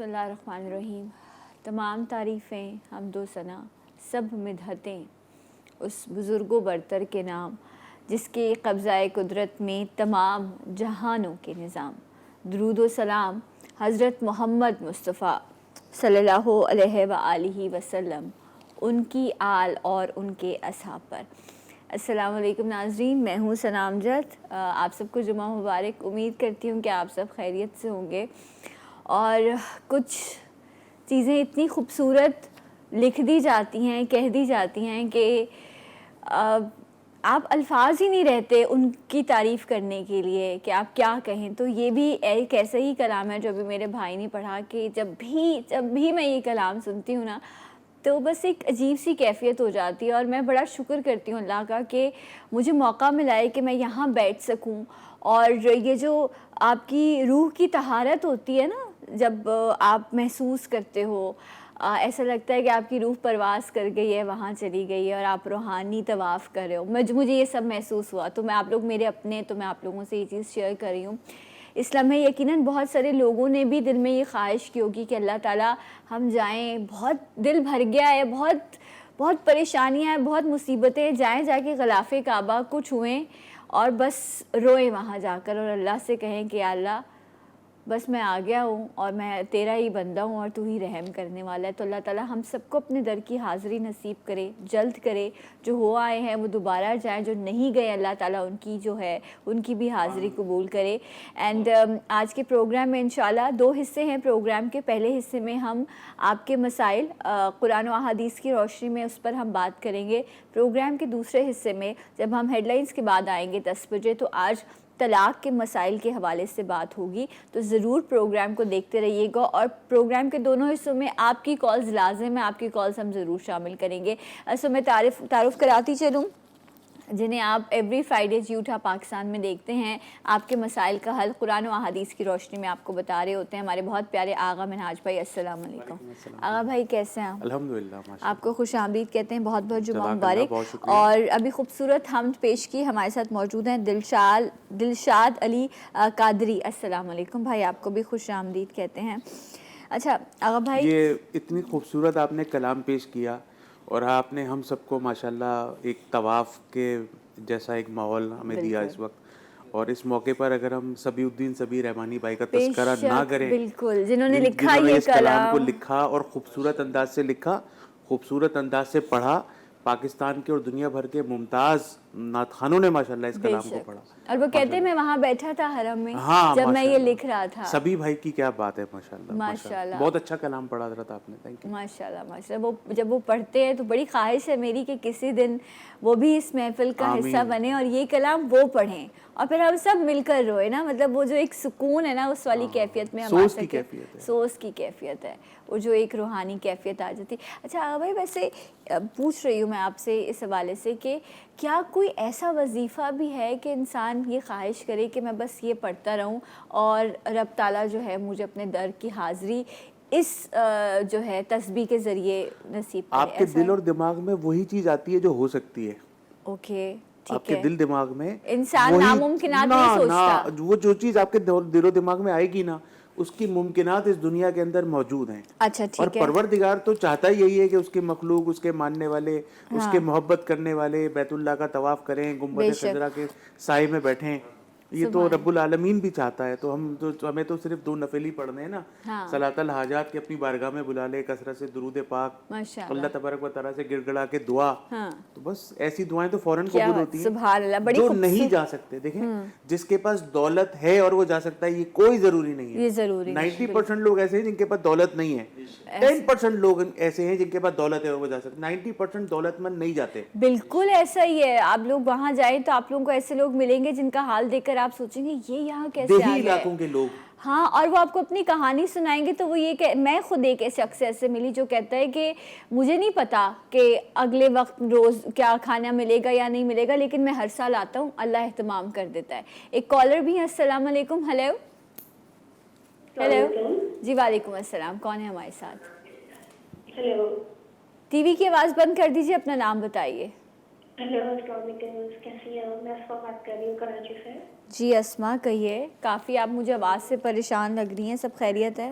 اللہ الرحمن الرحیم. تمام تعریفیں حمد و ثنا سب مدحتیں اس بزرگ و برتر کے نام جس کے قبضہ قدرت میں تمام جہانوں کے نظام. درود و سلام حضرت محمد مصطفیٰ صلی اللہ علیہ وآلہ وسلم، ان کی آل اور ان کے اصحاب پر. السلام علیکم ناظرین، میں ہوں ثنا امجد. آپ سب کو جمعہ مبارک. امید کرتی ہوں کہ آپ سب خیریت سے ہوں گے. اور کچھ چیزیں اتنی خوبصورت لکھ دی جاتی ہیں، کہہ دی جاتی ہیں کہ آپ الفاظ ہی نہیں رہتے ان کی تعریف کرنے کے لیے کہ آپ کیا کہیں. تو یہ بھی ایک ایسا ہی کلام ہے جو ابھی میرے بھائی نے پڑھا کہ جب بھی میں یہ کلام سنتی ہوں نا تو بس ایک عجیب سی کیفیت ہو جاتی ہے. اور میں بڑا شکر کرتی ہوں اللہ کا کہ مجھے موقع ملا ہے کہ میں یہاں بیٹھ سکوں. اور یہ جو آپ کی روح کی طہارت ہوتی ہے نا، جب آپ محسوس کرتے ہو، ایسا لگتا ہے کہ آپ کی روح پرواز کر گئی ہے، وہاں چلی گئی ہے اور آپ روحانی طواف کر رہے ہو. مجھے یہ سب محسوس ہوا. تو میں آپ لوگ میرے اپنے، تو میں آپ لوگوں سے یہ چیز شیئر کر رہی ہوں. اس لمحے یقیناً بہت سارے لوگوں نے بھی دل میں یہ خواہش کی ہوگی کہ اللہ تعالیٰ ہم جائیں، بہت دل بھر گیا ہے، بہت پریشانیاں ہیں، بہت مصیبتیں، جائیں جا کے غلاف کعبہ کو چھوئیں اور بس روئیں وہاں جا کر اور اللہ سے کہیں کہ یا اللہ بس میں آ گیا ہوں اور میں تیرا ہی بندہ ہوں اور تو ہی رحم کرنے والا ہے. تو اللہ تعالیٰ ہم سب کو اپنے در کی حاضری نصیب کرے، جلد کرے. جو ہو آئے ہیں وہ دوبارہ جائیں، جو نہیں گئے اللہ تعالیٰ ان کی جو ہے ان کی بھی حاضری قبول کرے. اینڈ آج کے پروگرام میں انشاءاللہ 2 حصے ہیں پروگرام کے. پہلے حصے میں ہم آپ کے مسائل قرآن و احادیث کی روشنی میں اس پر ہم بات کریں گے. پروگرام کے دوسرے حصے میں جب ہم ہیڈ لائنز کے بعد آئیں گے 10 بجے تو آج طلاق کے مسائل کے حوالے سے بات ہوگی. تو ضرور پروگرام کو دیکھتے رہیے گا. اور پروگرام کے دونوں حصوں میں آپ کی کالز لازم ہے، آپ کی کالز ہم ضرور شامل کریں گے. سو میں تعارف کراتی چلوں جنہیں آپ ایوری فرائیڈے جی اٹھا پاکستان میں دیکھتے ہیں. آپ کے مسائل کا حل قرآن و احادیث کی روشنی میں آپ کو بتا رہے ہوتے ہیں ہمارے بہت پیارے آغا منہاج بھائی. السلام علیکم آغا بھائی، کیسے ہیں آپ؟ الحمدللہ. آپ کو خوش آمدید کہتے ہیں. بہت بہت جمعہ مبارک. اور ابھی خوبصورت حمد پیش کی ہمارے ساتھ موجود ہیں دلشاد علی قادری. السلام علیکم بھائی، آپ کو بھی خوش آمدید کہتے ہیں. اچھا آغا بھائی، یہ اتنی خوبصورت آپ نے کلام پیش کیا اور آپ نے ہم سب کو ماشاءاللہ ایک طواف کے جیسا ایک ماحول ہمیں دیا اس وقت. اور اس موقع پر اگر ہم سبی الدین سبی رحمانی بھائی کا تذکرہ نہ کریں، بالکل، جنہوں نے لکھا یہ اس کلام کو لکھا اور خوبصورت انداز سے لکھا، خوبصورت انداز سے پڑھا. پاکستان کے اور دنیا بھر کے ممتاز نعت خوانوں نے ماشاءاللہ اس کلام کو پڑھا. اور وہ کہتے ہیں میں وہاں بیٹھا تھا حرم میں جب میں یہ لکھ رہا تھا. سبھی بھائی کی کیا بات ہے، ماشاءاللہ. بہت اچھا کلام پڑھا حضرت آپ نے. Thank you. ماشاءاللہ. وہ جب وہ پڑھتے ہیں تو بڑی خواہش ہے میری کہ کسی دن وہ بھی اس محفل کا حصہ بنے اور یہ کلام وہ پڑھیں اور پھر ہم سب مل کر روئے نا. مطلب وہ جو ایک سکون ہے نا اس والی کیفیت میں ہم آ سکے. سوز کی کیفیت ہے وہ، جو ایک روحانی کیفیت آ جاتی. اچھا بھائی، ویسے پوچھ رہی ہوں میں آپ سے اس حوالے سے کہ کیا کوئی ایسا وظیفہ بھی ہے کہ انسان یہ خواہش کرے کہ میں بس یہ پڑھتا رہوں اور رب تعالیٰ جو ہے مجھے اپنے در کی حاضری اس جو ہے تسبیح کے ذریعے نصیب کرے؟ آپ کے دل اور دماغ میں وہی چیز آتی ہے جو ہو سکتی ہے. اوکے، آپ کے دل دماغ میں انسان ناممکنات نہیں سوچتا. وہ جو چیز آپ کے دل و دماغ میں آئے گی نا، اس کی ممکنات اس دنیا کے اندر موجود ہیں. اچھا اور ٹھیک ہے. پروردگار تو چاہتا ہی یہی ہے کہ اس کے مخلوق، اس کے ماننے والے، اس کے محبت کرنے والے بیت اللہ کا طواف کریں، گنبد خضرا کے سائے میں بیٹھیں. یہ تو رب العالمین بھی چاہتا ہے. تو ہمیں تو صرف 2 نفل ہی پڑھنے ہیں نا. صلاۃ الحاجات کے اپنی بارگاہ میں بلا لے، کثرت سے درود پاک، اللہ تبارک و تعالیٰ سے گڑ گڑا کے دعا. تو بس ایسی دعائیں تو فوراً قبول ہوتی ہیں. جو نہیں جا سکتے، دیکھیں جس کے پاس دولت ہے اور وہ جا سکتا ہے، یہ کوئی ضروری نہیں ہے. 90% لوگ ایسے ہیں جن کے پاس دولت نہیں ہے. 10% لوگ ایسے ہیں جن کے پاس دولت ہے اور وہ جا سکتے. 90% دولت مند نہیں جاتے. بالکل ایسا ہی ہے. آپ لوگ وہاں جائیں تو آپ لوگوں کو ایسے لوگ ملیں گے جن کا حال دیکھ کر آپ سوچیں گے یہ یہاں کیسے آ گئے. دیہی علاقوں کے لوگ، ہاں، اور وہ آپ کو اپنی کہانی سنائیں گے تو وہ یہ کہ میں خود ایک شخص ایسے ملی جو کہتا ہے کہ مجھے نہیں پتا کہ اگلے وقت روز کیا کھانا ملے گا یا نہیں ملے گا، لیکن میں ہر سال آتا ہوں، اللہ اہتمام کر دیتا ہے. ایک کالر بھی ہے. السلام علیکم. ہیلو جی وعلیکم السلام. کون ہے ہمارے ساتھ؟ ہیلو. ٹی وی کی آواز بند کر دیجیے، اپنا نام بتائیے. ہیلو، السلام علیکم. کیسی ہیں؟ میں اسما بات کر رہی ہوں کراچی سے. جی اسما کہیے. کافی آپ مجھے آواز سے پریشان لگ رہی ہیں. سب خیریت ہے؟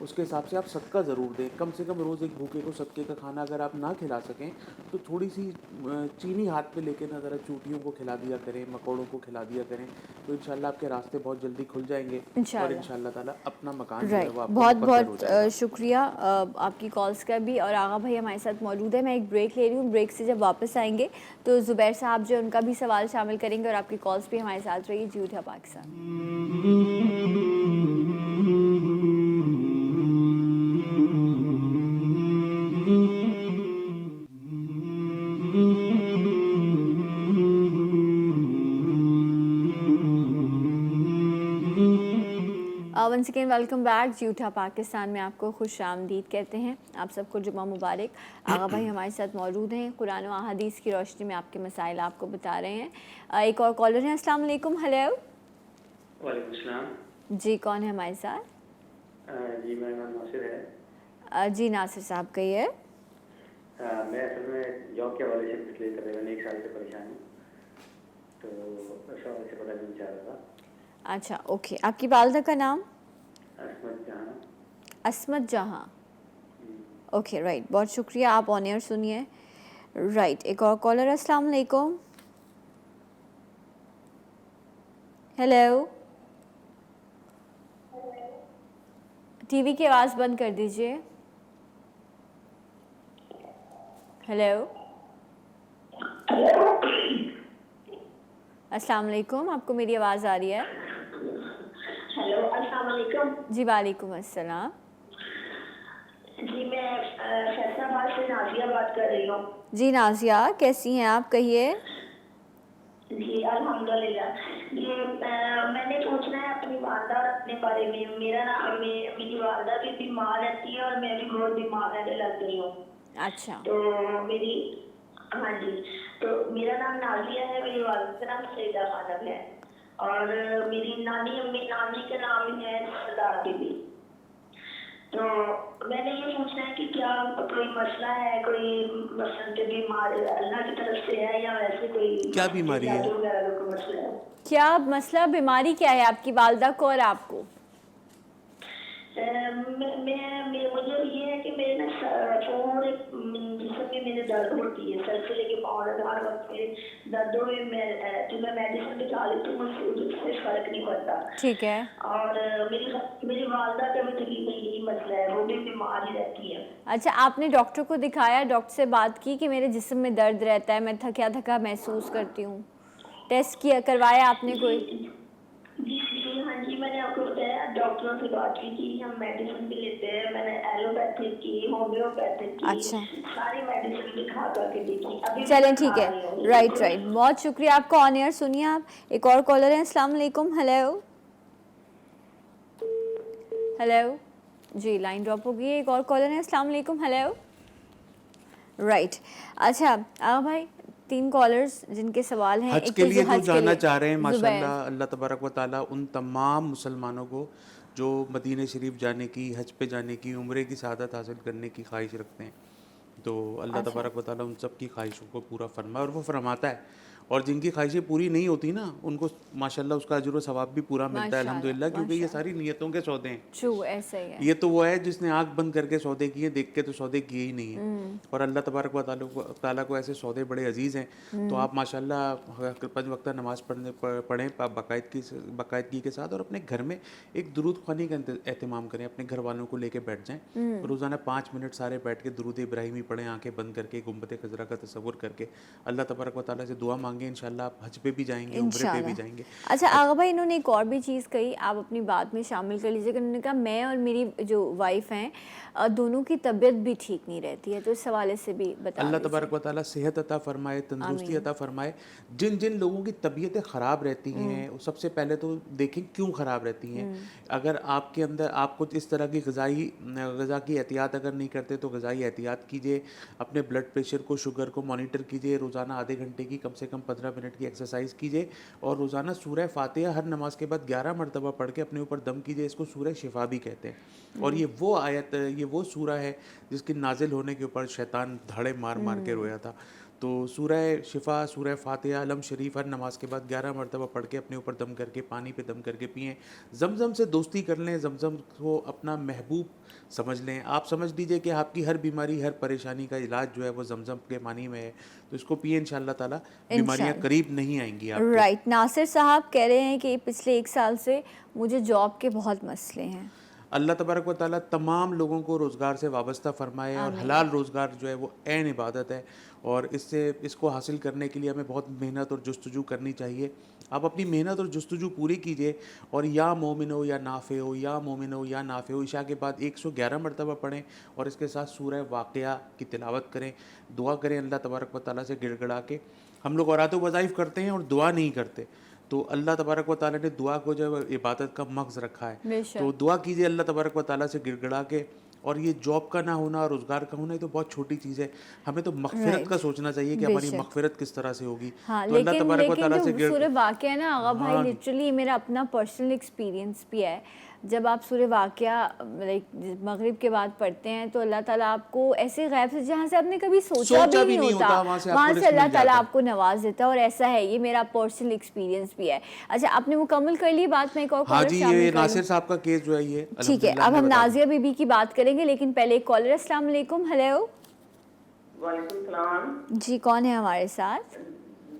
اس کے حساب سے آپ صدقہ ضرور دیں. کم سے کم روز ایک بھوکے کو صدقے کا کھانا اگر آپ نہ کھلا سکیں تو تھوڑی سی چینی ہاتھ پہ لے کے نہ ذرا چوٹیوں کو کھلا دیا کریں, مکوڑوں کو کھلا دیا کریں, تو انشاءاللہ آپ کے راستے بہت جلدی کھل جائیں گے اور انشاءاللہ تعالیٰ اپنا مکان جو ہے وہ آپ کو بہت مقدر ہو جائے گا. شکریہ آپ کی کالز کا بھی. اور آغا بھائی ہمارے ساتھ موجود ہے. میں ایک بریک لے رہی ہوں, بریک سے جب واپس آئیں گے تو زبیر صاحب جو ان کا بھی سوال شامل کریں گے اور آپ کی کالز بھی ہمارے ساتھ رہی. جی اٹھا Pakistan. Once again welcome back. جی اٹھا پاکستان میں آپ کو خوش آمدید کہتے ہیں. آپ سب کو جمعہ مبارک. آغا بھائی ہمارے ساتھ موجود ہیں, قرآن و احادیث کی روشنی میں آپ کے مسائل آپ کو بتا رہے ہیں. ایک اور کالر ہیں. السلام علیکم. ہیلو. وعلیکم السلام. جی کون ہے ہمارے ساتھ؟ جی میرا نام ناصر ہے. جی ناصر صاحب کہیے. میں اصل میں جاب کے حوالے سے پچھلے تقریباً 1 سال سے پریشان ہوں, تو اس حوالے سے پتہ نہیں چاہ رہا تھا. اچھا اوکے. آپ کی والدہ کا نام؟ عصمت جہاں. عصمت جہاں. Okay right. بہت شکریہ. آپ آن ایئر سنیے. رائٹ. ایک اور کالر. السلام علیکم. ہیلو. ٹی وی کی آواز بند کر دیجیے. ہیلو. السلام علیکم. آپ کو میری آواز آ رہی ہے؟ ہیلو السلام علیکم. جی وعلیکم السلام. جی میں فیصل آباد سے نازیہ بات کر رہی ہوں. جی نازیہ کیسی ہیں آپ؟ کہیے. جی الحمدللہ. یہ میں نے پوچھنا ہے اپنی والدہ اور اپنے بارے میں. میری والدہ بھی بیمار رہتی ہے اور میں بھی بہت بیمار رہنے لگ گئی ہوں. اچھا. تو ہاں جی, تو میرا نام نازیہ ہے, میری والدہ کا نام سیدہ خانم ہے, اور میری نانی کا نام ہے سردار بی بی. تو میں نے یہ پوچھنا ہے کہ کیا کوئی مسئلہ ہے, کوئی مثلاً بیمار اللہ کی طرف سے ہے یا ویسے کوئی کیا بیماری ہے؟ جادو وغیرہ کا کوئی مسئلہ ہے؟ کیا مسئلہ, بیماری کیا ہے آپ کی والدہ کو اور آپ کو؟ مجھے یہ ہے کہ میرے نا پورے جسم میں میرے درد ہوتی ہے, سر سے لے کے پاؤں تک ہر وقت میرے دردوں میں جو میں میڈیسن بھی کھا لیتی ہوں مجھ سے فرق نہیں پڑتا. ٹھیک ہے. اور میری والدہ کا بھی تکلیف یہی مسئلہ ہے, وہ بھی بیمار ہی رہتی ہے. اچھا آپ نے ڈاکٹر کو دکھایا, ڈاکٹر سے بات کی کہ میرے جسم میں درد رہتا ہے, میں تھکا تھکا محسوس کرتی ہوں, ٹیسٹ کیا کروایا آپ نے کوئی؟ جی ہاں جی, میں نے آپ کو بتایا ڈاکٹروں سے بات کی, ہم میڈیسن بھی لیتے ہیں. میں نے ایلوپیتھک کی, ہومیوپیتھک کی, اچھا ساری میڈیسن بھی کھا کر کے دیکھی. چلیں ٹھیک ہے. رائٹ. بہت شکریہ. آپ کو آن ایئر سنیے آپ. ایک اور کالر ہیں. السلام علیکم. ہیلو. ہیلو. جی لائن ڈراپ ہو گئی. ایک اور کالر ہیں. السلام علیکم. ہیلو. رائٹ. اچھا بھائی 3 کالرز جن کے سوال ہیں. حج کے لیے جو جانا چاہ رہے ہیں ماشاءاللہ اللہ تبارک و تعالیٰ ان تمام مسلمانوں کو جو مدینہ شریف جانے کی, حج پہ جانے کی, عمرے کی سعادت حاصل کرنے کی خواہش رکھتے ہیں, تو اللہ تبارک و تعالیٰ ان سب کی خواہشوں کو پورا فرمائے, اور وہ فرماتا ہے. اور جن کی خواہشیں پوری نہیں ہوتی نا ان کو ماشاءاللہ اس کا اجر و ثواب بھی پورا ملتا ہے الحمدللہ, کیونکہ یہ ساری نیتوں کے سودے ہیں. ایسا ہی ہے. یہ تو وہ ہے جس نے آنکھ بند کر کے سودے کیے, دیکھ کے تو سودے کیے ہی نہیں ہیں. اور اللہ تبارک و تعالیٰ کو ایسے سودے بڑے عزیز ہیں. تو آپ ماشاءاللہ 5 وقتہ نماز پڑھیں باقاعدگی کے ساتھ, اور اپنے گھر میں ایک درود خوانی کا اہتمام کریں. اپنے گھر والوں کو لے کے بیٹھ جائیں, روزانہ 5 منٹ سارے بیٹھ کے درود ابراہیمی پڑھیں, آنکھیں بند کر کے, گنبد خضرا کا تصور کر کے اللہ تبارک و تعالیٰ سے دعا مانگیں. انشاءاللہ آپ حج پہ بھی جائیں گے, عمرے پہ بھی جائیں گے. اچھا آغا بھائی انہوں نے ایک اور بھی چیز کہی, آپ اپنی بات میں شامل کر لیجیے. کہ انہوں نے کہا میں اور میری جو وائف ہیں دونوں کی طبیعت بھی ٹھیک نہیں رہتی ہے, تو اس حوالے سے بھی بتا اللہ تبارک و تعالیٰ صحت عطا فرمائے, تندرستی عطا فرمائے. جن لوگوں کی طبیعتیں خراب رہتی ہیں سب سے پہلے تو دیکھیں کیوں خراب رہتی ہیں. اگر آپ کے اندر آپ کو اس طرح کی غذا کی احتیاط اگر نہیں کرتے تو غذائی احتیاط کیجیے. اپنے بلڈ پریشر کو, شوگر کو مانیٹر کیجیے. روزانہ آدھے گھنٹے کی کم سے کم 15 منٹ کی ایکسرسائز کیجیے, اور روزانہ سورہ فاتحہ ہر نماز کے بعد 11 مرتبہ پڑھ کے اپنے اوپر دم کیجیے. اس کو سورہ شفا بھی کہتے ہیں. اور یہ وہ آیت, یہ وہ سورہ ہے جس کی نازل ہونے کے اوپر شیطان دھاڑے مار کے رویا تھا. تو سورہ شفا، سورہ فاتحہ، علم شریف ہر نماز کے بعد 11 مرتبہ پڑھ کے اپنے اوپر دم کر کے، پانی پہ دم کر کے پئیں. زمزم سے دوستی کر لیں، زمزم کو اپنا محبوب سمجھ لیں. آپ سمجھ لیجئے کہ آپ کی ہر بیماری، ہر پریشانی کا علاج جو ہے وہ زمزم کے پانی میں ہے. تو اس کو پئیں، انشاءاللہ تعالیٰ بیماریاں قریب نہیں آئیں گی آپ کے. رائٹ. ناصر صاحب کہہ رہے ہیں کہ پچھلے 1 سال سے مجھے جاب کے بہت مسئلے ہیں. اللہ تبارک و تعالیٰ تمام لوگوں کو روزگار سے وابستہ فرمائے، اور حلال روزگار جو ہے وہ عین عبادت ہے، اور اس کو حاصل کرنے کے لیے ہمیں بہت محنت اور جستجو کرنی چاہیے. آپ اپنی محنت اور جستجو پوری کیجئے، اور یا مومن ہو یا نافع ہو، یا مومن ہو یا نافع ہو عشاء کے بعد 111 مرتبہ پڑھیں، اور اس کے ساتھ سورہ واقعہ کی تلاوت کریں، دعا کریں اللہ تبارک و تعالیٰ سے گڑ گڑا کے. ہم لوگ اورات و وظائف کرتے ہیں اور دعا نہیں کرتے، تو اللہ تبارک و تعالیٰ نے دعا کو جو عبادت کا مغز رکھا ہے، تو دعا کیجئے اللہ تبارک و تعالیٰ سے گڑ گڑا کے. اور یہ جاب کا نہ ہونا، روزگار کا ہونا، یہ تو بہت چھوٹی چیز ہے. ہمیں تو مغفرت کا سوچنا چاہیے کہ ہماری مغفرت کس طرح سے ہوگی. ہاں، تو اللہ تبارک و تعالیٰ سے لیکن سورہ واقعہ ہے نا آغا بھائی، لٹرلی میرا اپنا پرسنل ایکسپیرینس بھی ہے. جب آپ سورہ واقعہ مغرب کے بعد پڑھتے ہیں تو اللہ تعالیٰ آپ کو ایسے غیب سے، جہاں سے آپ نے کبھی سوچا بھی نہیں ہوتا، وہاں سے اللہ تعالیٰ آپ کو نواز دیتا ہے. اور ایسا ہے، یہ میرا پرسنل ایکسپیرینس بھی ہے. اچھا، آپ نے مکمل کر لی بات؟ میں ایک اور کالر شامل یہ ناصر صاحب کا کیس جو ہے یہ ٹھیک ہے. اب ہم نازیہ بی بی کی بات کریں گے، لیکن پہلے ایک کالر. السلام علیکم. ہیلو. وعلیکم السلام. جی، کون ہے ہمارے ساتھ؟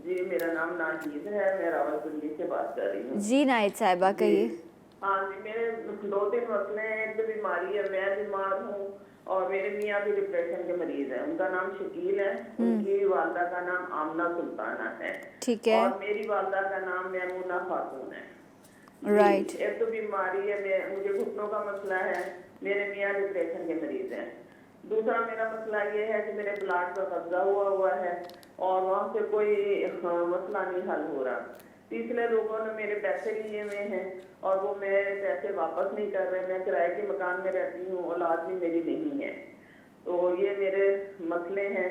جی، میرا نام ناہید ہے، میں راولپنڈی سے بات کر رہی ہوں. جی ناہید صاحبہ کہیے. ہاں جی، میرے 2-3 مسئلے ہیں. ایک تو بیماری ہے، میں بیمار ہوں، اور میرے میاں بھی ڈپریشن کے مریض ہیں. ان کا نام شکیل ہے، ان کی والدہ کا نام آمنہ سلطانہ ہے. ٹھیک ہے. اور میری والدہ کا نام میمونہ خاتون ہے. رائٹ. ایک تو بیماری ہے، مجھے گھٹنوں کا مسئلہ ہے، میرے میاں ڈپریشن کے مریض ہیں. دوسرا میرا مسئلہ یہ ہے کہ میرے پلاٹ پر قبضہ ہوا ہے، اور وہاں سے کوئی مسئلہ نہیں حل ہو رہا. تیسرے لوگوں نے میرے پیسے لیے ہوئے ہیں، اور وہ میرے پیسے واپس نہیں کر رہے. میں کرائے کے مکان میں رہتی ہوں، اولاد بھی میری نہیں ہے. تو یہ میرے مسئلے ہیں،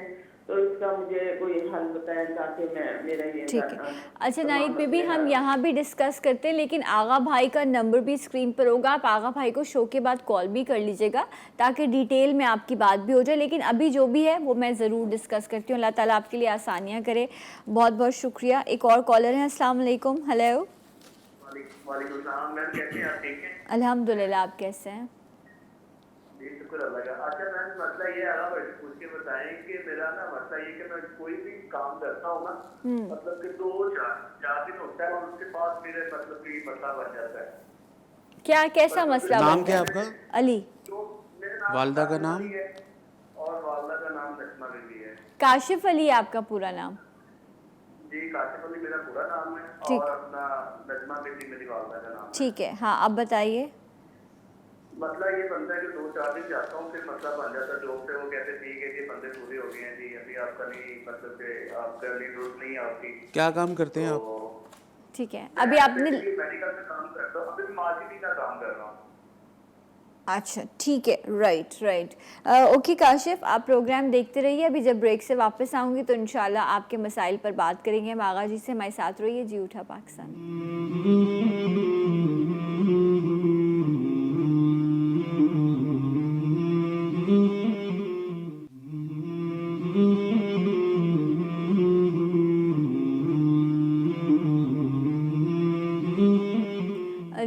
تو اس کا مجھے کوئی حل بتائیں تاکہ میں میرا یہ. ٹھیک ہے. اچھا ناہید بی بی، ہم یہاں بھی ڈسکس کرتے ہیں، لیکن آغا بھائی کا نمبر بھی اسکرین پر ہوگا. آپ آغا بھائی کو شو کے بعد کال بھی کر لیجیے گا تاکہ ڈیٹیل میں آپ کی بات بھی ہو جائے. لیکن ابھی جو بھی ہے وہ میں ضرور ڈسکس کرتی ہوں. اللہ تعالیٰ آپ کے لیے آسانیاں کرے. بہت بہت شکریہ. ایک اور کالر ہیں. السلام علیکم. ہیلو. وعلیکم السلام. میم کیسے ہیں آپ؟ ٹھیک ہیں الحمد للہ. آپ کیسے ہیں؟ جی شکر اللہ کا. اچھا میم، مسئلہ یہ آ رہا، پوچھ کے بتائیں کہ میرا نا مسئلہ یہ کہ میں کوئی بھی کام کرتا ہوں نا، مطلب کہ 2-4 دن ہوتا ہے، اور اس کے بعد میرے مطلب کہ مسئلہ بن جاتا ہے. کیسا مسئلہ؟ نام کیا آپ کا؟ علی. والدہ کا نام؟ اور والدہ کا نام نجمہ بی بی ہے. کاشف علی آپ کا پورا نام؟ جی کاشف علی میرا پورا نام ہے، اور اپنا نجمہ بی بی میری والدہ کا نام ہے. ٹھیک ہے. ہاں، اب بتائیے. مسئلہ یہ بنتا ہے کہ 2-4 دن جاتا ہوں، پھر مسئلہ بن جاتا ہے. جاب سے وہ کہتے ہیں ٹھیک ہے جی بندے پورے ہو گئے ہیں جی، ابھی آپ کا نہیں، مطلب کہ آپ کا نہیں ضرورت نہیں ہے آپ کی. کیا کام کرتے ہیں آپ؟ ٹھیک ہے. ابھی آپ نے میڈیکل میں کام کرتا ہوں، ابھی مارکیٹنگ کا کام کر رہا ہوں. اچھا ٹھیک ہے. رائٹ. اوکے کاشف، آپ پروگرام دیکھتے رہیے. ابھی جب بریک سے واپس آؤں گی تو انشاءاللہ آپ کے مسائل پر بات کریں گے. ہم آغا جی سے ہمارے ساتھ رہیے. جی اٹھا پاکستان.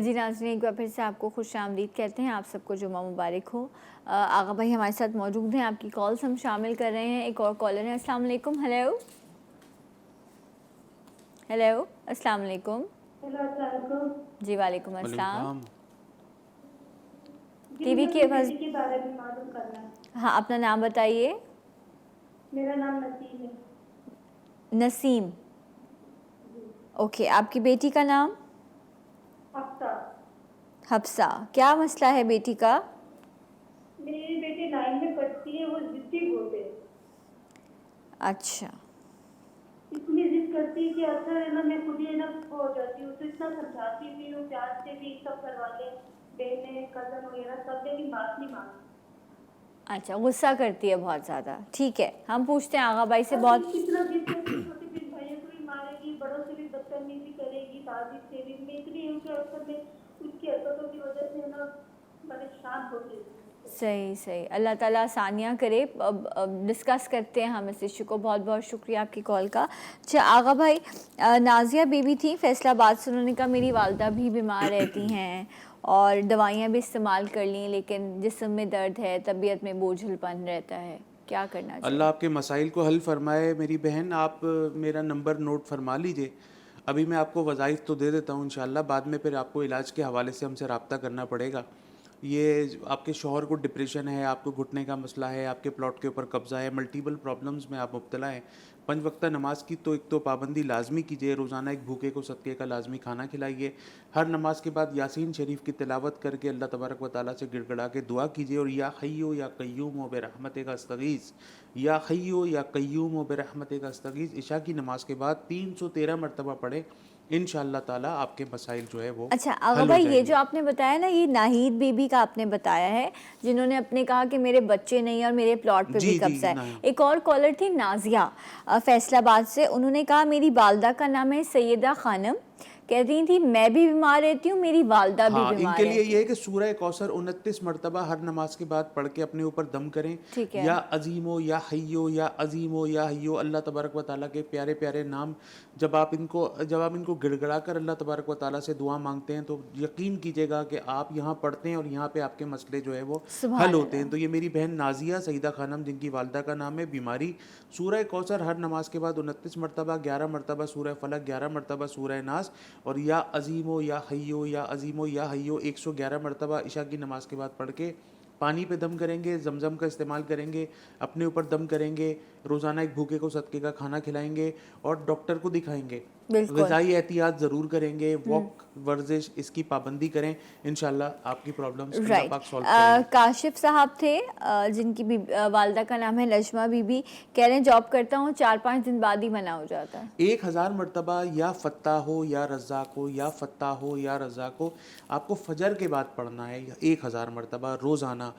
جی ناظرین، ایک بار پھر سے آپ کو خوش آمدید کہتے ہیں. آپ سب کو جمعہ مبارک ہو. آغا بھائی ہمارے ساتھ موجود ہیں. آپ کی کالز ہم شامل کر رہے ہیں. ایک اور کالر ہیں. السلام علیکم. ہیلو. السلام علیکم. جی وعلیکم السلام. ٹی وی کے بارے میں معلوم کرنا ہے. ہاں، اپنا نام بتائیے. میرا نام نسیم ہے. نسیم. اوکے. آپ کی بیٹی کا نام؟ حفصہ. کیا مسئلہ ہے بیٹی کا؟ میری بیٹی 9 میں پڑھتی ہے، وہ ضدی بہت ہے. اچھا. اتنی ضد کرتی ہے کہ اکثر ہے نا میں خود ہی نا ہو جاتی ہوں. تو اتنا سمجھاتی بھی ہوں، پیار سے بھی سب کروا لے، بہنیں کزن وغیرہ سب، لیکن بات نہیں مانتی. اچھا، غصہ کرتی ہے بہت زیادہ. ٹھیک ہے، ہم پوچھتے ہیں آغا بھائی سے. بہت کتنا ضد کرتی، چھوٹے بہن بھائیوں کو بھی مارے گی، بڑوں سے بھی بدتمیزی کرے گی، تعریف سے بھی. میں اتنی ہوں کہ اکثر میں اس کی حرکتوں کی وجہ سے نا پریشان ہوتی ہوں. صحیح صحیح، اللہ تعالیٰ آسانیاں کرے. اب ڈسکس کرتے ہیں ہم اس ایشو کو. بہت بہت شکریہ آپ کی کال کا. اچھا آغا بھائی، نازیہ بیوی تھی فیصل آباد سے، انہوں نے کہا میری والدہ بھی بیمار رہتی ہیں اور دوائیاں بھی استعمال کر لیں لیکن جسم میں درد ہے، طبیعت میں بوجھل پن رہتا ہے، کیا کرنا چاہیے؟ اللہ آپ کے مسائل کو حل فرمائے. میری بہن آپ میرا نمبر نوٹ فرما لیجئے. ابھی میں آپ کو وظائف تو دے دیتا ہوں انشاءاللہ، بعد میں پھر آپ کو علاج کے حوالے سے ہم سے رابطہ کرنا پڑے گا. یہ آپ کے شوہر کو ڈپریشن ہے، آپ کو گھٹنے کا مسئلہ ہے، آپ کے پلاٹ کے اوپر قبضہ ہے، ملٹیپل پرابلمز میں آپ مبتلا ہیں. 5 وقتہ نماز کی تو ایک تو پابندی لازمی کیجیے، روزانہ ایک بھوکے کو صدقے کا لازمی کھانا کھلائیے. ہر نماز کے بعد یاسین شریف کی تلاوت کر کے اللہ تبارک و تعالیٰ سے گڑ گڑا کے دعا کیجیے. اور یا حیو یا قیوم و برحمتک استغیث، یا حیو یا قیوم و برحمتک استغیث عشاء کی نماز کے بعد 313 مرتبہ پڑھیں. انشاءاللہ تعالیٰ آپ کے مسائل جو ہے وہ اچھا آغا بھائی، یہ جو آپ نے بتایا نا، یہ ناہید بی بی کا آپ نے بتایا ہے جنہوں نے اپنے کہا کہ میرے بچے نہیں اور میرے پلاٹ پہ بھی قبضہ ہے. ایک اور کالر تھی نازیہ فیصل آباد سے، انہوں نے کہا میری والدہ کا نام ہے سیدہ خانم، کہہ رہی تھی میں بھی بیمار رہتی ہوں، میری والدہ بھی بیمار رہتی ہیں. ان کے لیے یہ ہے کہ سورہ کوثر 29 مرتبہ ہر نماز کے بعد پڑھ کے اپنے اوپر دم کریں. یا عظیمو یا حیو یا عظیمو یا حیو، اللہ تبارک و تعالیٰ کے پیارے پیارے نام جب آپ ان کو گڑ گڑا کر اللہ تبارک و تعالیٰ سے دعا مانگتے ہیں تو یقین کیجیے گا کہ آپ یہاں پڑھتے ہیں اور یہاں پہ آپ کے مسئلے جو ہے وہ حل ہوتے ہیں. تو یہ میری بہن نازیہ سیدہ خانم جن کی والدہ کا نام ہے بیماری، سورہ کوثر ہر نماز کے بعد 29 مرتبہ، 11 مرتبہ سورہ فلق، 11 مرتبہ سورہ ناس، اور یا عظیمو یا حیو یا عظیمو یا حیو 111 مرتبہ عشاء کی نماز کے بعد پڑھ کے پانی پہ دم کریں گے، زمزم کا استعمال کریں گے، اپنے اوپر دم کریں گے، روزانہ ایک بھوکے کو صدقے کا کھانا کھلائیں گے اور ڈاکٹر کو دکھائیں گے. غذائی احتیاط ضرور کریں گے، واک ورزش اس کی پابندی کریں، انشاءاللہ آپ کی پرابلمز اللہ پاک سالو کریں گے. کاشف صاحب تھے جن کی والدہ کا نام ہے نجمہ بی بی، کہہ رہے ہیں جاب کرتا ہوں 4-5 دن بعد ہی منع ہو جاتا ہے. 1000 مرتبہ یا فتح ہو یا رزاق ہو، یا فتح ہو یا رزاق ہو، آپ کو فجر کے بعد پڑھنا ہے 1000 مرتبہ روزانہ.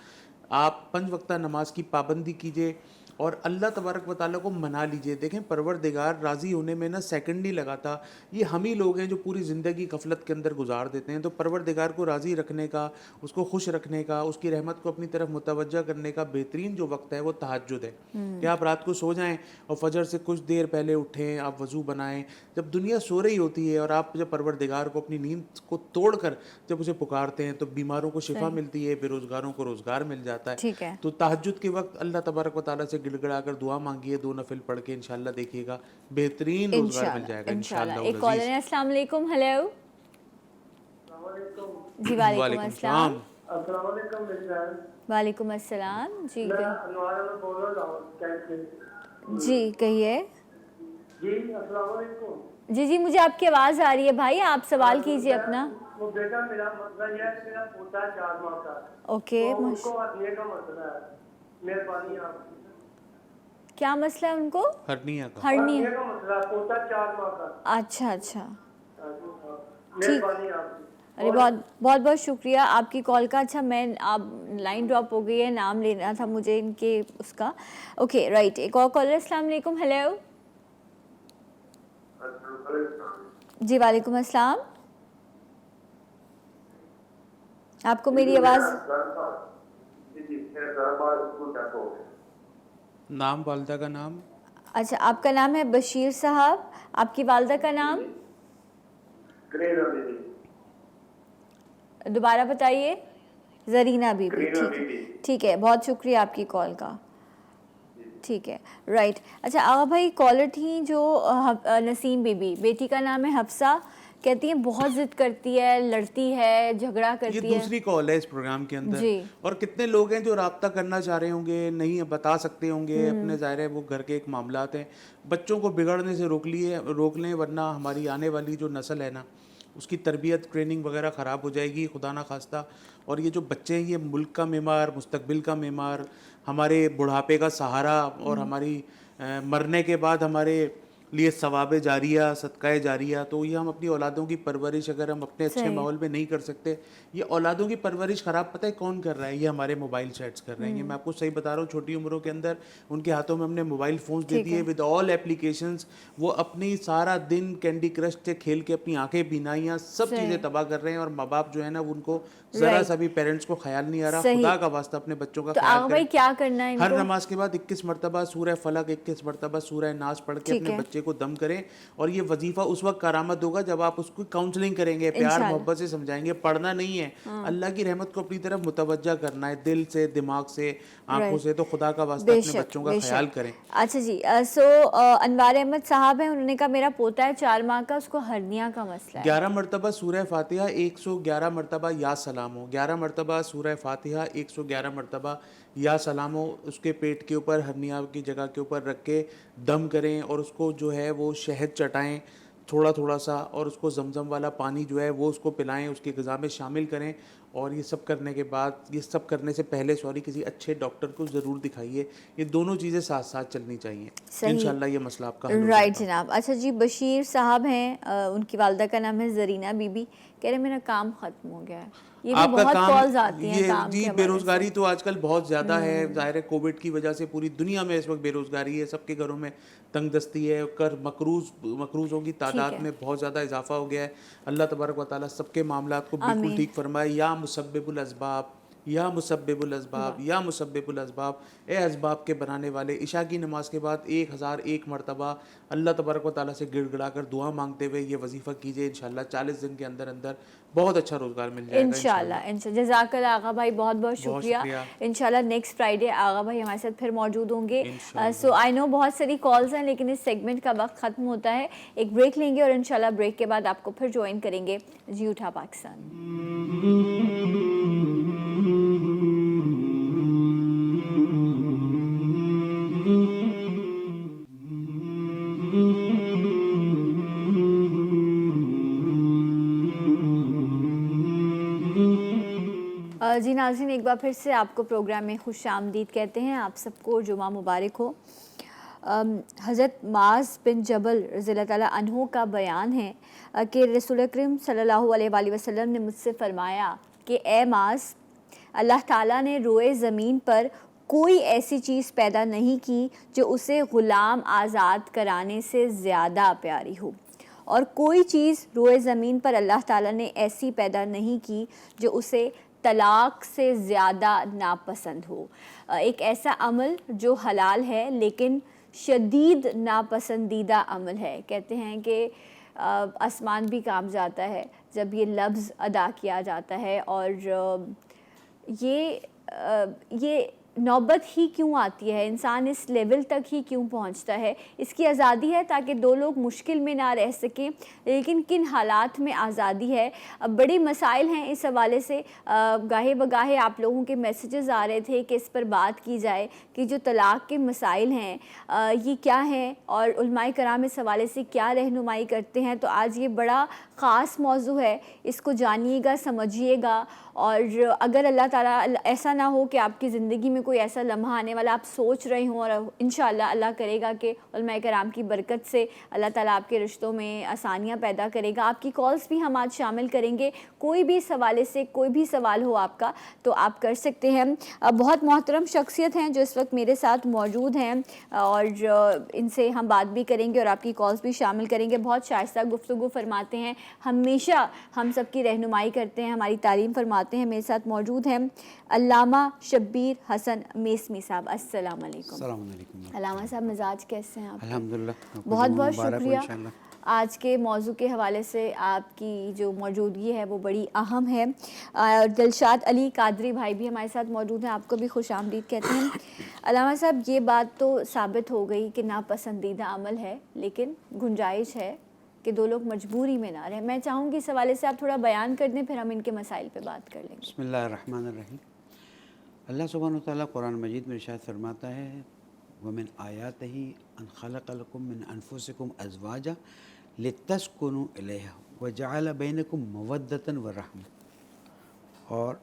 آپ 5 وقتہ نماز کی پابندی کیجئے اور اللہ تبارک و تعالیٰ کو منا لیجئے. دیکھیں پروردگار راضی ہونے میں نا سیکنڈ نہیں لگاتا. یہ ہم ہی لوگ ہیں جو پوری زندگی غفلت کے اندر گزار دیتے ہیں. تو پروردگار کو راضی رکھنے کا، اس کو خوش رکھنے کا، اس کی رحمت کو اپنی طرف متوجہ کرنے کا بہترین جو وقت ہے وہ تہجد ہے. کہ آپ رات کو سو جائیں اور فجر سے کچھ دیر پہلے اٹھیں، آپ وضو بنائیں. جب دنیا سو رہی ہوتی ہے اور آپ جب پروردگار کو اپنی نیند کو توڑ کر جب اسے پکارتے ہیں تو بیماروں کو شفا ملتی ہے، بے روزگاروں کو روزگار مل جاتا ہے. تو تہجد کے وقت اللہ تبارک و تعالیٰ سے گڑ گڑا کر دعا مانگیے، 2 نفل پڑھ کے انشاءاللہ دیکھیے گا بہترین روزگار مل جائے گا انشاءاللہ. ایک کالر ہے، السلام علیکم. ہیلو جی وعلیکم السلام. السلام علیکم. وعلیکم السلام. جی جی کہیے. جی السلام علیکم. جی مجھے آپ کی آواز آ رہی ہے بھائی، آپ سوال کیجیے اپنا. وہ بیٹا میرا مسئلہ یہ ہے کہ میرا پوتا 4 ماہ کا، اوکے، ان کو ہرنیہ کا مسئلہ ہے. مہربانی آپ کی. کیا مسئلہ ہے ان کو؟ ہرنیہ کا مسئلہ، پوتا 4 ماہ کا. اچھا مہربانی آپ کی. ارے بہت بہت شکریہ آپ کی کال کا. اچھا میں آپ لائن ڈراپ ہو گئی ہے، نام لینا تھا مجھے ان کے اس کا. Okay right. ایک اور کالر. السلام علیکم. ہیلو جی وعلیکم السلام. آپ کو میری آواز؟ نام والدہ کا نام؟ اچھا آپ کا نام ہے بشیر صاحب، آپ کی والدہ کا نام دوبارہ بتائیے؟ زرینہ بی بی. ٹھیک ہے، بہت شکریہ آپ کی کال کا. ٹھیک ہے رائٹ. اچھا آغا بھائی کالر تھیں جو نسیم بی بی، بیٹی کا نام ہے حفصہ، کہتی ہیں بہت ضد کرتی ہے، لڑتی ہے، جھگڑا کرتی ہے. یہ دوسری کال ہے اس پروگرام کے اندر. اور کتنے لوگ ہیں جو رابطہ کرنا چاہ رہے ہوں گے، نہیں بتا سکتے ہوں گے اپنے، ظاہر ہے وہ گھر کے ایک معاملات ہیں. بچوں کو بگڑنے سے روک لیں ورنہ ہماری آنے والی جو نسل ہے نا اس کی تربیت ٹریننگ وغیرہ خراب ہو جائے گی خدا نہ خواستہ. اور یہ جو بچے ہیں یہ ملک کا معمار، مستقبل کا معمار، ہمارے بڑھاپے کا سہارا اور ہماری مرنے کے بعد ہمارے لیے ثواب جاریہ، صدقہ جاریہ. تو یہ ہم اپنی اولادوں کی پرورش اگر ہم اپنے اچھے ماحول میں نہیں کر سکتے، یہ اولادوں کی پرورش خراب پتہ ہے کون کر رہا ہے؟ یہ ہمارے موبائل سیٹس کر رہے ہیں. یہ میں آپ کو صحیح بتا رہا ہوں، چھوٹی عمروں کے اندر ان کے ہاتھوں میں ہم نے موبائل فونز دے دیے ود آل ایپلیکیشنز. وہ اپنی سارا دن کینڈی کرش سے کھیل کے اپنی آنکھیں بینائیاں سب چیزیں تباہ کر رہے ہیں. اور ماں باپ جو ہے نا ان کو ذرا سا بھی پیرنٹس کو خیال نہیں آ رہا. خدا کا واسطہ اپنے بچوں کا خیال کریں. کیا کرنا ہے؟ ہر نماز کے بعد 21 مرتبہ سورہ فلق، 21 مرتبہ سورہ ناس پڑھ کے اپنے بچے کو دم کریں. اور یہ وظیفہ اس وقت کارآمد ہوگا جب آپ اس کو کاؤنسلنگ کریں گے، پیار محبت سے سمجھائیں گے. پڑھنا نہیں ہے، اللہ کی رحمت کو اپنی طرف متوجہ کرنا ہے، دل سے، دماغ سے، آنکھوں سے. تو خدا کا واسطہ اپنے بچوں کا خیال کریں. اچھا جی، سو انوار احمد صاحب ہیں، انہوں نے کہا میرا پوتا ہے 4 ماہ کا، اس کو ہرنیا کا مسئلہ ہے. 11 مرتبہ سورہ فاتحہ، 111 مرتبہ یا سلام ہو. 11 مرتبہ سورہ فاتحہ، 111 مرتبہ یا سلام ہو. اس کے پیٹ کے اوپر، ہرنیا کی جگہ کے اوپر رکھ کے دم کریں. اور اس کو جو ہے وہ شہد چٹائیں تھوڑا تھوڑا سا، اور اس کو زمزم والا پانی جو ہے وہ اس کو پلائیں، اس کی غذا میں شامل کریں. اور یہ سب کرنے کے بعد، یہ سب کرنے سے پہلے کسی اچھے ڈاکٹر کو ضرور دکھائیے. یہ دونوں چیزیں ساتھ ساتھ چلنی چاہیے. انشاءاللہ یہ مسئلہ آپ کا حل ہو جائے گا. رائٹ جناب. اچھا جی، بشیر صاحب ہیں، ان کی والدہ کا نام ہے زرینہ بی بی، کہہ رہے میرا کام ختم ہو گیا ہے. یہ بھی بہت کالز آتی ہیں کام جی. بے روزگاری تو آج کل بہت زیادہ ہے. ظاہر ہے کووڈ کی وجہ سے پوری دنیا میں اس وقت بے روزگاری ہے. سب کے گھروں میں تنگ دستی ہے. مقروضوں کی تعداد میں بہت زیادہ اضافہ ہو گیا ہے. اللہ تبارک و تعالیٰ سب کے معاملات کو بالکل ٹھیک فرمائے. یا مسبب الاسباب، یا مسبب الاسباب، یا مسبب الاسباب. اے اسباب کے بنانے والے. عشاء کی نماز کے بعد 1001 مرتبہ اللہ تبارک و تعالیٰ سے گڑ گڑا کر دعا مانگتے ہوئے یہ وظیفہ کیجئے. انشاءاللہ 40 دن کے اندر اندر بہت اچھا روزگار مل جائے گا انشاءاللہ. جزاک اللہ آغا بھائی، بہت بہت شکریہ. انشاءاللہ نیکسٹ فرائیڈے آغا بھائی ہمارے ساتھ پھر موجود ہوں گے. سو آئی نو بہت ساری کالز ہیں، لیکن اس سیگمنٹ کا وقت ختم ہوتا ہے. ایک بریک لیں گے اور انشاءاللہ بریک کے بعد آپ کو پھر جوائن کریں گے جی اٹھا پاکستان. جی ناظرین، ایک بار پھر سے آپ کو پروگرام میں خوش آمدید کہتے ہیں. آپ سب کو جمعہ مبارک ہو. حضرت معاذ بن جبل رضی اللہ تعالیٰ عنہ کا بیان ہے کہ رسول اکرم صلی اللہ علیہ وآلہ وسلم نے مجھ سے فرمایا کہ اے معاذ، اللہ تعالیٰ نے روئے زمین پر کوئی ایسی چیز پیدا نہیں کی جو اسے غلام آزاد کرانے سے زیادہ پیاری ہو، اور کوئی چیز روئے زمین پر اللہ تعالیٰ نے ایسی پیدا نہیں کی جو اسے طلاق سے زیادہ ناپسند ہو. ایک ایسا عمل جو حلال ہے لیکن شدید ناپسندیدہ عمل ہے. کہتے ہیں کہ آسمان بھی کانپ جاتا ہے جب یہ لفظ ادا کیا جاتا ہے. اور یہ نوبت ہی کیوں آتی ہے، انسان اس لیول تک ہی کیوں پہنچتا ہے؟ اس کی آزادی ہے تاکہ دو لوگ مشکل میں نہ رہ سکیں، لیکن کن حالات میں آزادی ہے؟ بڑے مسائل ہیں اس حوالے سے. گاہے بگاہے آپ لوگوں کے میسیجز آ رہے تھے کہ اس پر بات کی جائے کہ جو طلاق کے مسائل ہیں یہ کیا ہیں، اور علماء کرام اس حوالے سے کیا رہنمائی کرتے ہیں. تو آج یہ بڑا خاص موضوع ہے، اس کو جانیے گا، سمجھیے گا. اور اگر اللہ تعالیٰ ایسا نہ ہو کہ آپ کی زندگی میں کوئی ایسا لمحہ آنے والا آپ سوچ رہے ہوں، اور انشاءاللہ اللہ کرے گا کہ علماء کرام کی برکت سے اللہ تعالیٰ آپ کے رشتوں میں آسانیاں پیدا کرے گا. آپ کی کالز بھی ہم آج شامل کریں گے. کوئی بھی اس حوالے سے کوئی بھی سوال ہو آپ کا تو آپ کر سکتے ہیں. بہت محترم شخصیت ہیں جو اس وقت میرے ساتھ موجود ہیں، اور ان سے ہم بات بھی کریں گے اور آپ کی کالز بھی شامل کریں گے. بہت شائستہ گفتگو فرماتے ہیں، ہمیشہ ہم سب کی رہنمائی کرتے ہیں، ہماری تعلیم فرماتے ہیں. میرے ساتھ موجود ہیں علامہ شبیر حسن میسمی صاحب. السلام علیکم. السلام علیکم. علامہ صاحب مزاج کیسے ہیں آپ؟ الحمدللہ. بہت بہت شکریہ. آج کے موضوع کے حوالے سے آپ کی جو موجودگی ہے وہ بڑی اہم ہے. دلشاد علی قادری بھائی بھی ہمارے ساتھ موجود ہیں، آپ کو بھی خوش آمدید کہتے ہیں. علامہ صاحب، یہ بات تو ثابت ہو گئی کہ ناپسندیدہ عمل ہے، لیکن گنجائش ہے کہ دو لوگ مجبوری میں نہ رہیں. میں چاہوں گی اس حوالے سے آپ تھوڑا بیان کر دیں، پھر ہم ان کے مسائل پہ بات کر لیں گے. بسم اللہ الرحمن الرحیم. اللہ سبحانہ وتعالیٰ قرآن مجید میں ارشاد فرماتا ہے وَمِنْ آيَاتِهِ أَنْ خَلَقَ لَكُم مِّنْ أَنفُسِكُمْ أَزْوَاجًا لِتَسْكُنُوا إِلَيْهَا وَجَعَلَ بَيْنَكُم مَّوَدَّةً وَرَحْمَةً. اور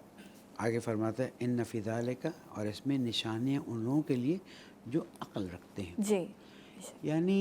آگے فرماتا ہے إِنَّ فِي ذَلِكَ، اور اس میں نشانیاں ان لوگوں کے لیے جو عقل رکھتے ہیں. جی. یعنی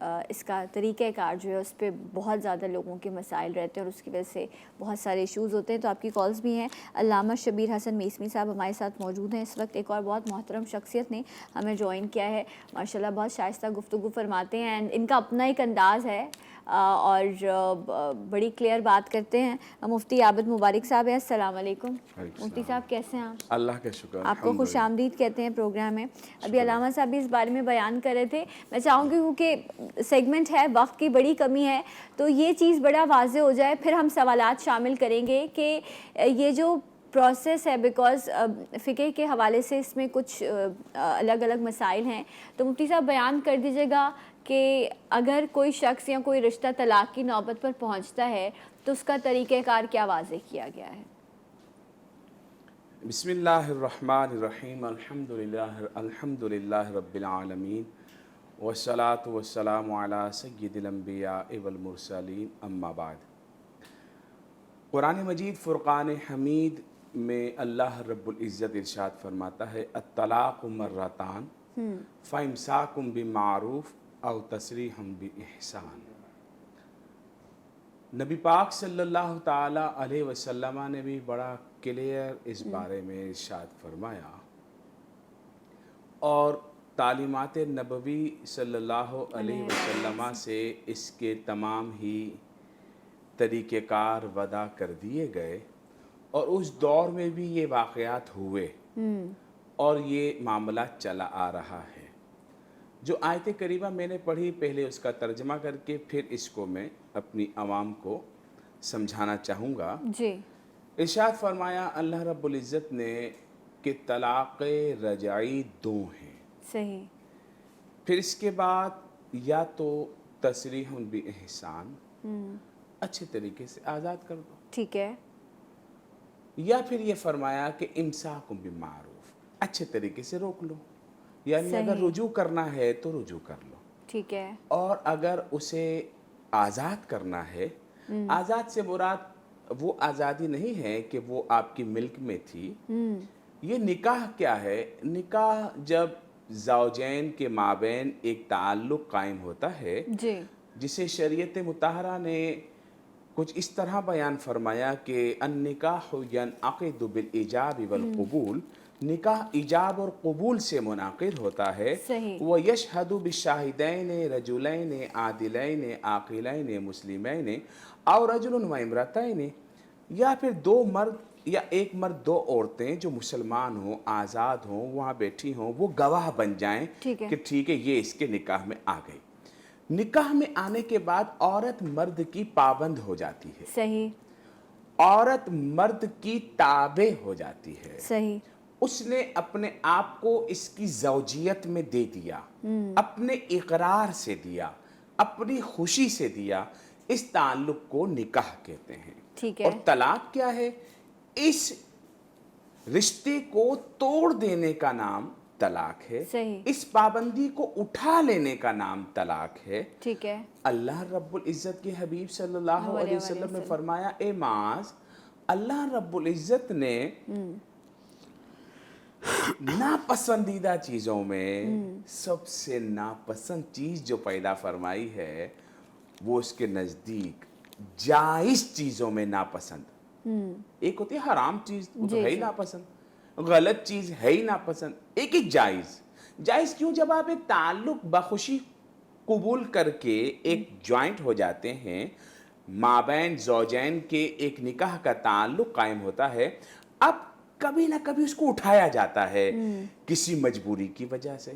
اس کا طریقہ کار جو ہے اس پہ بہت زیادہ لوگوں کے مسائل رہتے ہیں اور اس کی وجہ سے بہت سارے ایشوز ہوتے ہیں. تو آپ کی کالز بھی ہیں. علامہ شبیر حسن میسمی صاحب ہمارے ساتھ موجود ہیں اس وقت. ایک اور بہت محترم شخصیت نے ہمیں جوائن کیا ہے, ماشاءاللہ بہت شائستہ گفتگو فرماتے ہیں اینڈ ان کا اپنا ایک انداز ہے اور بڑی کلیئر بات کرتے ہیں. مفتی عابد مبارک صاحب ہیں. السلام علیکم مفتی صاحب, کیسے ہیں آپ؟ اللہ کا شکر. آپ کو خوش آمدید کہتے ہیں پروگرام میں. ابھی علامہ صاحب بھی اس بارے میں بیان کر رہے تھے. میں چاہوں گی کیونکہ سیگمنٹ ہے, وقت کی بڑی کمی ہے, تو یہ چیز بڑا واضح ہو جائے, پھر ہم سوالات شامل کریں گے کہ یہ جو پروسیس ہے, بیکاز فقہ کے حوالے سے اس میں کچھ الگ الگ مسائل ہیں, تو مفتی صاحب بیان کر دیجیے گا کہ اگر کوئی شخص یا کوئی رشتہ طلاق کی نوبت پر پہنچتا ہے تو اس کا طریقہ کار کیا واضح کیا گیا ہے؟ بسم اللہ الرحمن الرحیم. الحمد للہ رب العالمین والصلاة والسلام علی سید الانبیاء والمرسلین. اما بعد. قرآن مجید فرقان حمید میں اللہ رب العزت ارشاد فرماتا ہے الطلاق مرتان فامساک بمعروف او تسریح باحسان. نبی پاک صلی اللہ تعالی علیہ وسلم نے بھی بڑا کلیئر اس بارے میں ارشاد فرمایا, اور تعلیمات نبوی صلی اللہ علیہ وسلم سے اس کے تمام ہی طریقہ کار وضع کر دیے گئے, اور اس دور میں بھی یہ واقعات ہوئے اور یہ معاملہ چلا آ رہا ہے. جو آیت کریمہ میں نے پڑھی, پہلے اس کا ترجمہ کر کے پھر اس کو میں اپنی عوام کو سمجھانا چاہوں گا. جی. ارشاد فرمایا اللہ رب العزت نے کہ طلاق رجعی 2 ہیں. صحیح. پھر اس کے بعد یا تو تسریح باحسان, اچھے طریقے سے آزاد کر دو, ٹھیک ہے, یا پھر یہ فرمایا کہ امساک بمعروف, اچھے طریقے سے روک لو, یعنی اگر رجوع کرنا ہے تو رجوع کر لو, ٹھیک ہے, اور اگر اسے آزاد کرنا ہے, آزاد سے مراد وہ آزادی نہیں ہے کہ وہ آپ کی ملک میں تھی. یہ نکاح کیا ہے؟ نکاح جب زوجین کے مابین ایک تعلق قائم ہوتا ہے, جی, جسے شریعت مطہرہ نے کچھ اس طرح بیان فرمایا کہ النکاح ینعقد بالایجاب والقبول, نکاح ایجاب اور قبول سے منعقد ہوتا ہے. صحیح. وَيَشْهَدُ بِالشَّاهِدَيْنِ رَجُلَيْنِ عَادِلَيْنِ عَاقِلَيْنِ مُسْلِمَيْنِ اَوْ رَجُلٌ وَامْرَأَتَيْنِ, یا پھر 2 مرد یا 1 مرد 2 عورتیں جو مسلمان ہوں, آزاد ہوں, وہاں بیٹھی ہوں, وہ گواہ بن جائیں کہ ٹھیک ہے یہ اس کے نکاح میں آ گئی. نکاح میں آنے کے بعد عورت مرد کی پابند ہو جاتی ہے. صحیح. عورت مرد کی تابع ہو جاتی ہے. صحیح. اس نے اپنے آپ کو اس کی زوجیت میں دے دیا, اپنے اقرار سے دیا, اپنی خوشی سے دیا. اس تعلق کو نکاح کہتے ہیں. ٹھیک ہے. اور طلاق کیا ہے؟ اس رشتے کو توڑ دینے کا نام طلاق ہے. صحیح. اس پابندی کو اٹھا لینے کا نام طلاق ہے. ٹھیک ہے. اللہ رب العزت کے حبیب صلی اللہ علیہ وسلم نے فرمایا اے معاذ, اللہ رب العزت نے ناپسندیدہ چیزوں میں سب سے ناپسند چیز جو پیدا فرمائی ہے وہ اس کے نزدیک جائز چیزوں میں ناپسند. ایک ہوتی ہے حرام چیز, وہ تو ہے ہی ناپسند, غلط چیز ہے ہی ناپسند. ایک ہی جائز. جائز کیوں؟ جب آپ ایک تعلق بخوشی قبول کر کے ایک جوائنٹ ہو جاتے ہیں, مابین زوجین کے ایک نکاح کا تعلق قائم ہوتا ہے, اب کبھی نہ کبھی اس کو اٹھایا جاتا ہے کسی مجبوری کی وجہ سے,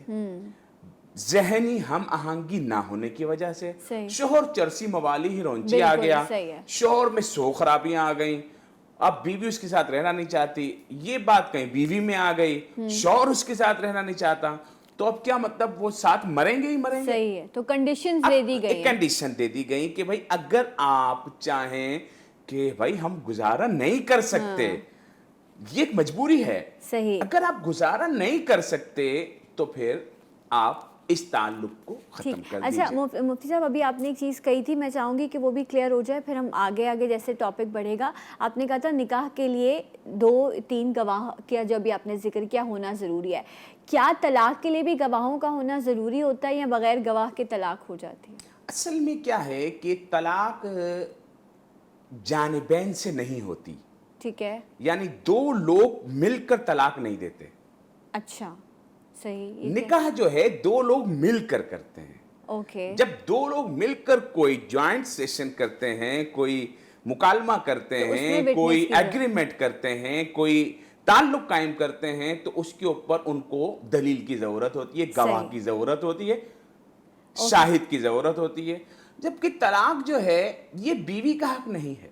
ذہنی ہم آہنگی نہ ہونے کی وجہ سے. شوہر چرسی موالی ہی رونچی آ گیا, شوہر میں 100 خرابیاں آ گئیں, اب بیوی اس کے ساتھ رہنا نہیں چاہتی, یہ بات کہیں بیوی میں آ گئی, شوہر اس کے ساتھ رہنا نہیں چاہتا, تو اب کیا مطلب وہ ساتھ مریں گے ہی مریں گے. صحیح ہے. تو کنڈیشنز دے دی گئی, کنڈیشن دے دی گئی کہ بھائی اگر آپ چاہیں کہ بھائی ہم گزارا نہیں کر سکتے, یہ ایک مجبوری ہے. صحیح. اگر آپ گزارا نہیں کر سکتے تو پھر آپ اس تعلق کو ختم ٹھیک. کر اچھا دیجیے. مفتی صاحب ابھی آپ نے ایک چیز کہی تھی, میں چاہوں گی کہ وہ بھی کلیئر ہو جائے, پھر ہم آگے جیسے ٹاپک بڑھے گا. آپ نے کہا تھا نکاح کے لیے 2-3 گواہ کیا جو ابھی آپ نے ذکر کیا ہونا ضروری ہے. کیا طلاق کے لیے بھی گواہوں کا ہونا ضروری ہوتا ہے یا بغیر گواہ کے طلاق ہو جاتی ہے؟ اصل میں کیا ہے کہ طلاق جانبین سے نہیں ہوتی, ٹھیک ہے, یعنی 2 لوگ مل کر طلاق نہیں دیتے. اچھا صحیح. نکاح جو ہے 2 لوگ مل کر کرتے ہیں. اوکے, جب 2 لوگ مل کر کوئی جوائنٹ سیشن کرتے ہیں, کوئی مکالمہ کرتے تو اس میں ہیں, witness کوئی کی ضرورت. ایگریمنٹ کرتے ہیں, کوئی تعلق قائم کرتے ہیں, تو اس کے اوپر ان کو دلیل کی ضرورت ہوتی ہے, گواہ صحیح. کی ضرورت ہوتی ہے, شاہد کی ضرورت ہوتی ہے. جبکہ طلاق جو ہے یہ بیوی کا حق نہیں ہے,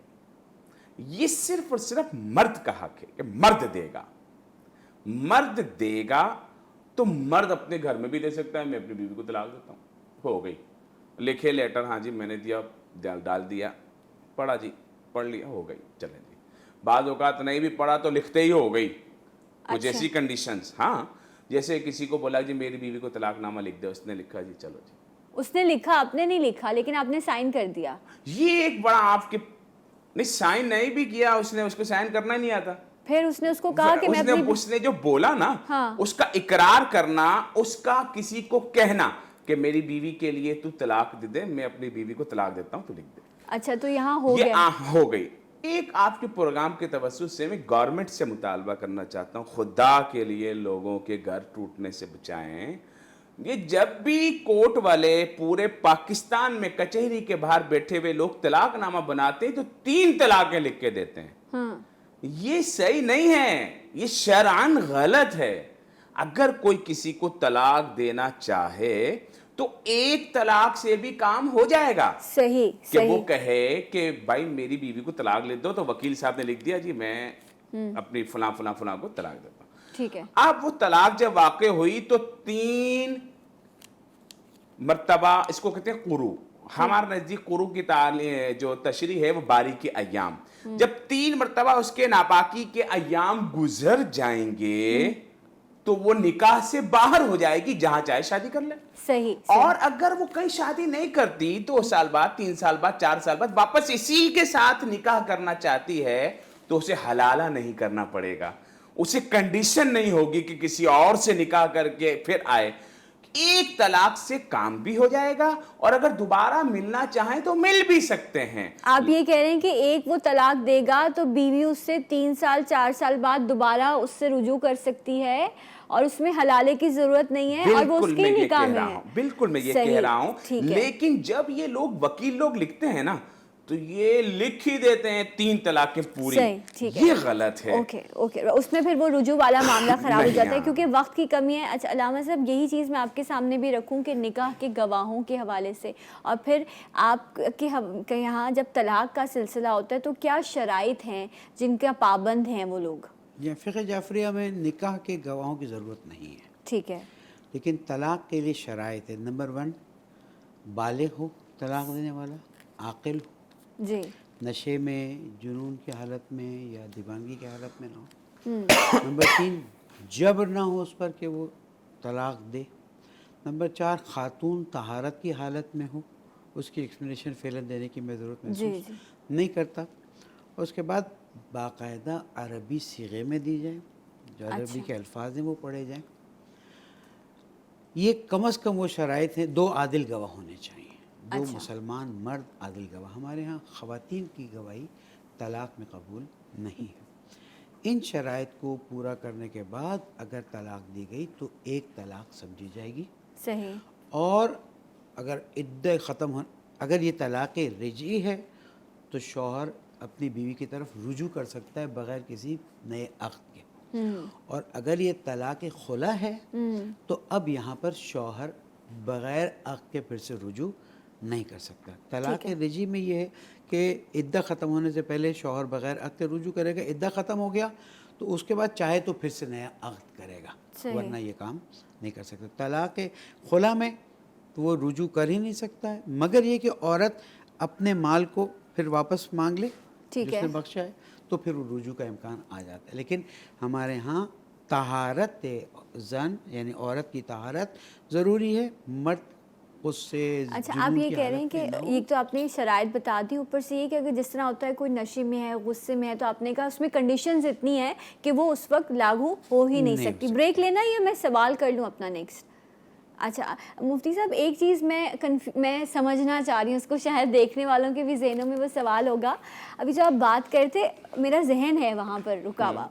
یہ صرف اور صرف مرد کا حق ہے کہ مرد دے گا. مرد دے گا تو مرد اپنے گھر میں بھی دے سکتا ہے, میں اپنی بیوی کو طلاق دیتا ہوں, ہو گئی, لکھے لیٹر, ہاں جی میں نے دیا, ڈال دیا, پڑھا جی, پڑھ لیا, ہو گئی, چلیں جی. بعض اوقات نہیں بھی پڑھا تو لکھتے ہی ہو گئی, کچھ ایسی کنڈیشنز. ہاں جیسے کسی کو بولا جی میری بیوی کو طلاق نامہ لکھ دے, اس نے لکھا جی چلو جی, اس نے لکھا, آپ نے نہیں لکھا لیکن آپ نے سائن کر دیا. یہ ایک بڑا آپ کے نہیں, سائن نہیں بھی کیا اس نے, اس کو سائن کرنا نہیں آتا. پھر اس نے اس کو کہا کہ میں اپنی اس نے جو بولا نا, ہاں. اس کا اقرار کرنا, اس کا کسی کو کہنا کہ میری بیوی کے لیے تو طلاق دے دے, میں اپنی بیوی کو طلاق دیتا ہوں, تو لکھ دے. اچھا تو یہاں ہو یہ گیا, ہو گئی. ایک آپ کے پروگرام کے توسط سے میں گورنمنٹ سے مطالبہ کرنا چاہتا ہوں, خدا کے لیے لوگوں کے گھر ٹوٹنے سے بچائیں. یہ جب بھی کورٹ والے پورے پاکستان میں کچہری کے باہر بیٹھے ہوئے لوگ طلاق نامہ بناتے ہیں تو 3 طلاقیں لکھ کے دیتے ہیں. ہاں یہ صحیح نہیں ہے, یہ شرعاً غلط ہے. اگر کوئی کسی کو طلاق دینا چاہے تو 1 طلاق سے بھی کام ہو جائے گا. صحیح کہ وہ صحیح. کہے کہ بھائی میری بیوی کو طلاق لے دو, تو وکیل صاحب نے لکھ دیا جی میں اپنی فلاں فلاں فلاں کو طلاق دیتا ہوں. ٹھیک ہے, اب وہ طلاق جب واقع ہوئی تو 3 مرتبہ, اس کو کہتے ہیں قروء. ہمارے نزدیک قروء کی جو تشریح ہے وہ باری کے ایام. جب 3 مرتبہ اس کے ناپاکی کے ایام گزر جائیں گے تو وہ نکاح سے باہر ہو جائے گی, جہاں چاہے شادی کر لے. صحیح. اور اگر وہ کہیں شادی نہیں کرتی, 2 سال بعد, 3 سال بعد, 4 سال بعد واپس اسی کے ساتھ نکاح کرنا چاہتی ہے تو اسے حلالہ نہیں کرنا پڑے گا. اسے کنڈیشن نہیں ہوگی کہ کسی اور سے نکاح کر کے پھر آئے. 1 طلاق سے کام بھی ہو جائے گا, اور اگر دوبارہ ملنا چاہیں تو مل بھی سکتے ہیں. آپ یہ کہہ رہے ہیں کہ ایک وہ طلاق دے گا تو بیوی اس سے 3 سال 4 سال بعد دوبارہ اس سے رجوع کر سکتی ہے, اور اس میں حلالے کی ضرورت نہیں ہے, اور وہ اس کے نکاح میں ہے. بالکل میں یہ کہہ رہا ہوں. لیکن جب یہ لوگ وکیل لوگ لکھتے ہیں نا تو یہ لکھ ہی دیتے ہیں 3 طلاقیں پوری, یہ غلط ہے. اوکے اوکے, اس میں پھر وہ رجوع والا معاملہ خراب ہو جاتا ہے کیونکہ وقت کی کمی ہے. اچھا علامہ صاحب, یہی چیز میں آپ کے سامنے بھی رکھوں کہ نکاح کے گواہوں کے حوالے سے, اور پھر آپ کے یہاں جب طلاق کا سلسلہ ہوتا ہے تو کیا شرائط ہیں جن کا پابند ہیں وہ لوگ؟ فقہ جعفریہ میں نکاح کے گواہوں کی ضرورت نہیں ہے, ٹھیک ہے, لیکن طلاق کے لیے شرائط ہے. نمبر 1, بالغ ہو طلاق دینے والا, عاقل ہو, جی, نشے میں, جنون کی حالت میں یا دیوانگی کی حالت میں نہ ہو. نمبر 3, جبر نہ ہو اس پر کہ وہ طلاق دے. نمبر 4, خاتون طہارت کی حالت میں ہو, اس کی ایکسپلینیشن فعلاً دینے کی میں ضرورت محسوس نہیں کرتا. اور اس کے بعد باقاعدہ عربی صیغے میں دی جائے, جو عربی کے الفاظ ہیں وہ پڑھے جائیں. یہ کم از کم وہ شرائط ہیں. 2 عادل گواہ ہونے چاہیے, 2 مسلمان مرد عادل گواہ. ہمارے ہاں خواتین کی گواہی طلاق میں قبول نہیں ہے. ان شرائط کو پورا کرنے کے بعد اگر طلاق دی گئی تو 1 طلاق سمجھی جائے گی. صحیح. اور اگر عدہ ختم ہو, اگر یہ طلاق رجعی ہے تو شوہر اپنی بیوی کی طرف رجوع کر سکتا ہے بغیر کسی نئے عقد کے. اور اگر یہ طلاق خلا ہے تو اب یہاں پر شوہر بغیر عقد کے پھر سے رجوع نہیں کر سکتا. طلاق رجعی میں یہ ہے کہ عدہ ختم ہونے سے پہلے شوہر بغیر عقد کے رجوع کرے گا, عدہ ختم ہو گیا تو اس کے بعد چاہے تو پھر سے نیا عقد کرے گا, ورنہ یہ کام نہیں کر سکتا. طلاق خلا میں تو وہ رجوع کر ہی نہیں سکتا ہے, مگر یہ کہ عورت اپنے مال کو پھر واپس مانگ لے جس نے بخشا ہے, تو پھر وہ رجوع کا امکان آ جاتا ہے. لیکن ہمارے ہاں طہارت زن یعنی عورت کی طہارت ضروری ہے، مرد غصے اچھا جنون آپ یہ کی کہہ رہے ہیں حالت کہ میں نہ ہو۔ ایک تو آپ نے شرائط بتا دی، اوپر سے یہ کہ اگر جس طرح ہوتا ہے کوئی نشے میں ہے، غصے میں ہے، تو آپ نے کہا اس میں کنڈیشنز اتنی ہیں کہ وہ اس وقت لاگو ہو ہی نہیں سکتی۔ بریک لینا یا میں سوال کر لوں اپنا نیکسٹ؟ اچھا مفتی صاحب ایک چیز میں سمجھنا چاہ رہی ہوں، اس کو شاید دیکھنے والوں کے بھی ذہنوں میں وہ سوال ہوگا، ابھی جو آپ بات کرتے میرا ذہن ہے وہاں پر رکا ہوا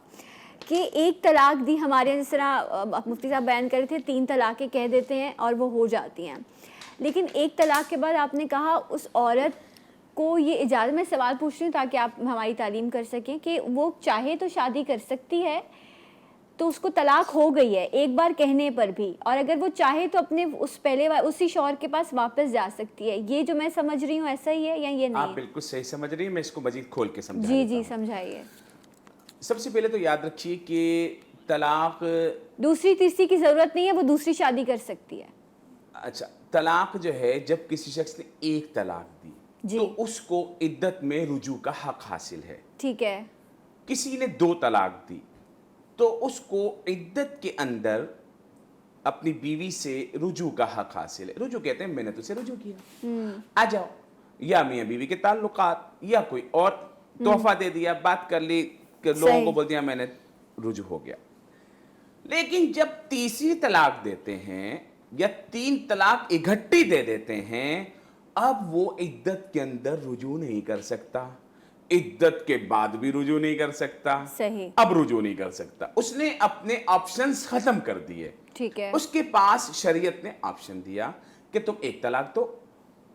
کہ ایک طلاق دی ہمارے یہاں، جس طرح مفتی صاحب بیان کر رہے تھے 3 طلاقیں کہہ دیتے ہیں اور وہ ہو جاتی ہیں، لیکن ایک طلاق کے بعد آپ نے کہا اس عورت کو یہ اجازت، میں سوال پوچھ رہی ہوں تاکہ آپ ہماری تعلیم کر سکیں، کہ وہ چاہے تو شادی کر سکتی ہے، تو اس کو طلاق ہو گئی ہے ایک بار کہنے پر بھی، اور اگر وہ چاہے تو اپنے اسی شوہر کے پاس واپس جا سکتی ہے، یہ جو میں سمجھ رہی ہوں ایسا ہی ہے یا یہ نہیں؟ آپ بالکل صحیح سمجھ رہی ہیں، میں اس کو مزید کھول کے سمجھا جی دیتا جی ہوں۔ سمجھائیے۔ سب سے پہلے تو یاد رکھیے کہ طلاق، دوسری تیسری کی ضرورت نہیں ہے، وہ دوسری شادی کر سکتی ہے۔ اچھا طلاق جو ہے جب کسی شخص نے ایک طلاق دی تو اس کو عدت میں رجوع کا حق حاصل ہے۔ ٹھیک ہے۔ کسی نے 2 طلاق دی تو اس کو عدت کے اندر اپنی بیوی سے رجوع کا حق حاصل ہے۔ رجوع کہتے ہیں میں نے تجھ سے رجوع کیا، آ جاؤ، یا میاں بیوی کے تعلقات یا کوئی اور تحفہ دے دیا، بات کر لی کہ لوگوں کو بول دیا میں نے رجوع ہو گیا۔ لیکن جب تیسری طلاق دیتے ہیں یا 3 طلاق اکٹھی دے دیتے ہیں، اب وہ عدت کے اندر رجوع نہیں کر سکتا، عدت کے بعد بھی رجوع نہیں کر سکتا، صحیح، اب رجوع نہیں کر سکتا، اس نے اپنے آپشنز ختم کر دیے۔ ٹھیک ہے۔ اس کے پاس شریعت نے آپشن دیا کہ تم ایک طلاق دو،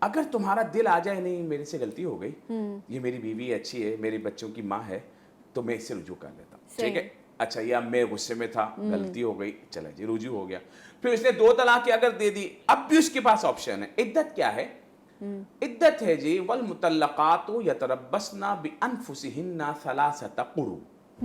اگر تمہارا دل آ جائے نہیں میرے سے غلطی ہو گئی، یہ میری بیوی اچھی ہے، میرے بچوں کی ماں ہے، تو میں اس سے رجوع کر لیتا ہوں، ٹھیک ہے، اچھا یا میں غصے میں تھا، غلطی ہو گئی، چلا جی رجوع ہو گیا۔ پھر اس نے 2 طلاق اگر دے دی، اب بھی اس کے پاس آپشن ہے۔ عدت کیا ہے؟ عدت ہے جی والمطلقات یتربصن بانفسہن 3 قروء،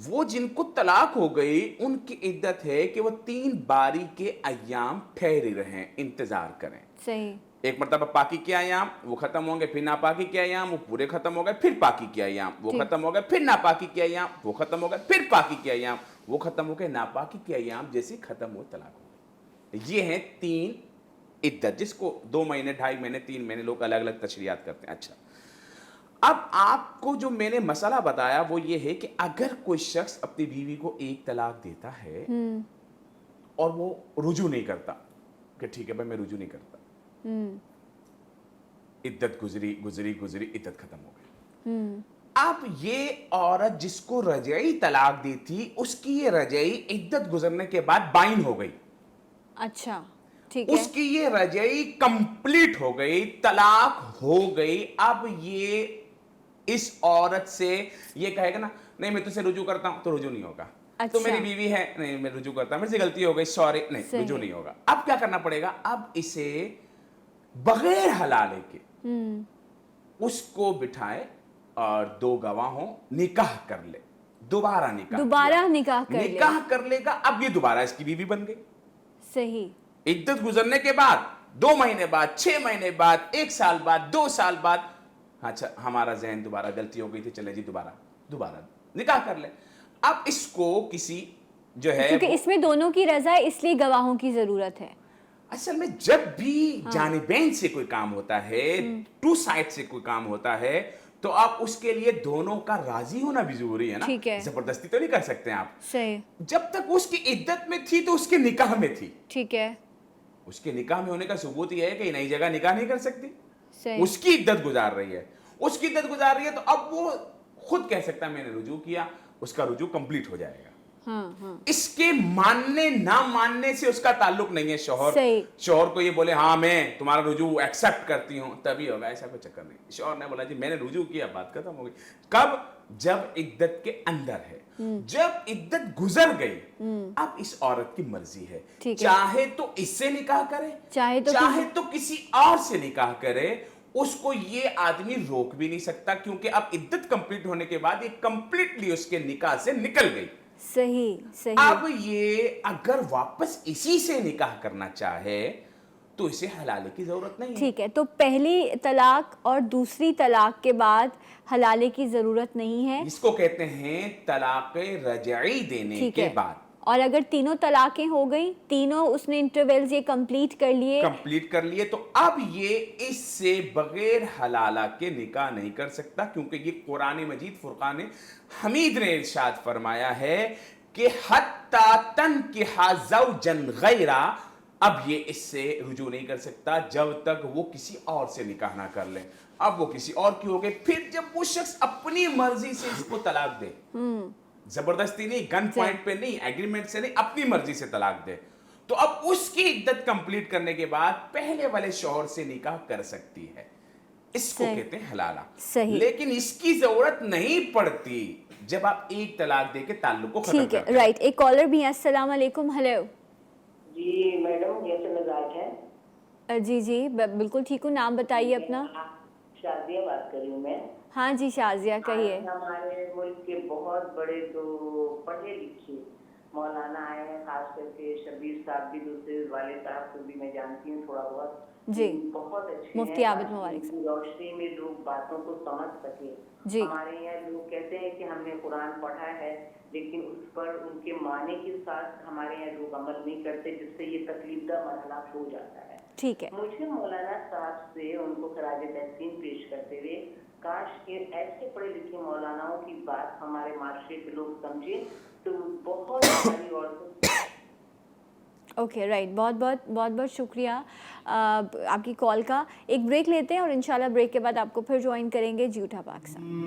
وہ جن کو طلاق ہو گئی ان کی عدت ہے کہ وہ 3 باری کے ایام ٹھہرے رہیں، انتظار کریں۔ صحیح۔ ایک مرتبہ پاکی کے ایام وہ ختم ہوں گے، پھر ناپاکی کے ایام وہ پورے ختم ہو گئے، پھر پاکی کے ایام وہ ختم ہو گئے، پھر ناپاکی کے ایام وہ ختم ہو گئے، پھر پاکی کے ایام وہ ختم ہو گئے، ناپاکی کے ایام جیسے ختم ہو طلاق ہو گئی۔ یہ ہیں 3 عدت، جس کو 2 مہینے، 2.5 مہینے، 3 مہینے لوگ الگ الگ تشریحات کرتے ہیں۔ اچھا اب آپ کو جو میں نے مسئلہ بتایا وہ یہ ہے کہ اگر کوئی شخص اپنی بیوی کو ایک طلاق دیتا ہے اور وہ رجوع نہیں کرتا کہ ٹھیک ہے بھائی میں رجوع نہیں کرتا، عدت گزری گزری گزری، عدت ختم ہو گئی، اب یہ عورت جس کو رجعی طلاق دی تھی اس کی یہ رجعی عدت گزرنے کے بعد بائن ہو گئی۔ اچھا ٹھیک ہے۔ اس کی یہ رجعی کمپلیٹ ہو گئی، طلاق ہو گئی۔ اب یہ اس عورت سے یہ کہے گا نا نہیں میں تجھ سے رجوع کرتا ہوں، تو رجوع نہیں ہوگا۔ تو میری بیوی ہے، نہیں میں رجوع کرتا ہوں، میرے سے غلطی ہو گئی، سوری، نہیں رجوع نہیں ہوگا۔ اب کیا کرنا پڑے گا؟ اب اسے بغیر حلالے کے اس کو بٹھائے اور 2 گواہ ہوں، نکاح کر لے، دوبارہ نکاح کر لے گا، اب یہ دوبارہ اس کی بیوی بن گئی۔ صحیح۔ عدت گزرنے کے بعد 2 مہینے بعد، 6 مہینے بعد، 1 سال بعد، 2 سال بعد، اچھا ہمارا ذہن دوبارہ غلطی ہو گئی تھی، چلے جی دوبارہ نکاح کر لے۔ اب اس کو کسی جو ہے، کیونکہ اس میں دونوں کی رضا ہے اس لیے گواہوں کی ضرورت ہے۔ اصل میں جب بھی جانبین سے کوئی کام ہوتا ہے، 2 سائڈ سے کوئی کام ہوتا ہے، تو آپ اس کے لیے دونوں کا راضی ہونا بھی ضروری ہے نا، زبردستی تو نہیں کر سکتے آپ۔ صحیح۔ جب تک اس کی عدت میں تھی تو اس کے نکاح میں تھی، ٹھیک ہے۔ اس کے نکاح میں ہونے کا ثبوت یہ ہے کہ نئی جگہ نکاح نہیں کر سکتی، اس کی عدت گزار رہی ہے، تو اب وہ خود کہہ سکتا ہے میں نے رجوع کیا، اس کا رجوع کمپلیٹ ہو جائے گا۔ اس کے ماننے نہ ماننے سے اس کا تعلق نہیں ہے۔ شوہر کو یہ بولے ہاں میں تمہارا رجوع ایکسپٹ کرتی ہوں تبھی ہوگا، ایسا کوئی چکر نہیں۔ شوہر نے بولا جی میں نے رجوع کیا، بات ختم ہو گئی۔ کب؟ جب عدت کے اندر ہے۔ جب عدت گزر گئی اب اس عورت کی مرضی ہے، چاہے تو اس سے نکاح کرے، چاہے تو کسی اور سے نکاح کرے، اس کو یہ آدمی روک بھی نہیں سکتا، کیونکہ اب عدت کمپلیٹ ہونے کے بعد یہ کمپلیٹلی اس کے نکاح سے نکل گئی۔ صحیح۔ اب یہ اگر واپس اسی سے نکاح کرنا چاہے تو اسے حلالے کی ضرورت نہیں ہے. ٹھیک ہے، تو پہلی طلاق اور دوسری طلاق کے بعد حلالے کی ضرورت نہیں ہے. اس کو کہتے ہیں طلاق رجعی دینے ٹھیک کے ہے، بعد. اور اگر تینوں طلاقیں ہو گئی، تینوں اس نے انٹرولز یہ کمپلیٹ کر لیے تو اب یہ اس سے بغیر حلالہ کے نکاح نہیں کر سکتا، کیونکہ یہ قرآن مجید فرقان حمید نے ارشاد فرمایا ہے کہ حتی تنکح زوجا غیرہ، اب یہ اس سے رجوع نہیں کر سکتا جب تک وہ کسی اور سے نکاح نہ کر لے. اب وہ کسی اور کی ہو گئے، پھر جب وہ شخص اپنی مرضی سے اس کو طلاق دے، زبردستی نہیں، گن پوائنٹ پہ نہیں، ایگریمنٹ سے نہیں، اپنی مرضی سے طلاق دے، تو اب اس کی عدت کمپلیٹ کرنے کے بعد پہلے والے شوہر سے نکاح کر سکتی ہے. اس کو کہتے ہیں حلالہ. لیکن اس کی ضرورت نہیں پڑتی جب آپ ایک طلاق دے کے تعلق کو ختم ٹھیک ہے. کرتے ہیں. رائٹ، ایک کالر بھی ہے. السلام علیکم. ہیلو. جی میڈم، کیسے مزاج ہے؟ جی جی بالکل ٹھیک ہوں. نام بتائیے اپنا. شازیہ بات کر رہی ہوں میں. ہاں جی شازیہ کہیے. ہمارے ملک کے بہت بڑے جو پڑھے لکھے مولانا آئے ہیں، خاص کر کے شبیر صاحب بھی، دوسرے والد صاحب کو بھی میں جانتی ہوں تھوڑا بہت. جی، بہت اچھے مفتی عابد مبارک صاحب. روشنی میں لوگ باتوں کو سمجھ سکے. جی، ہمارے یہاں لوگ کہتے ہیں کہ ہم نے قرآن پڑھا ہے، لیکن اس پر ان کے معنی کے ساتھ ہمارے یہاں لوگ عمل نہیں کرتے، جس سے یہ تکلیف دہ مرحلہ ہو جاتا ہے. ٹھیک ہے. مجھے مولانا صاحب سے ان کو خراج تحسین پیش کرتے ہوئے کاش کہ ایسے پڑھے لکھے مولاناؤں کی بات ہمارے معاشرے کے لوگ سمجھیں تو بہت ساری عورتوں. اوکے رائٹ، بہت بہت شکریہ آپ کی کال کا. ایک بریک لیتے ہیں اور انشاءاللہ بریک کے بعد آپ کو پھر جوائن کریں گے جی اٹھا پاکستان.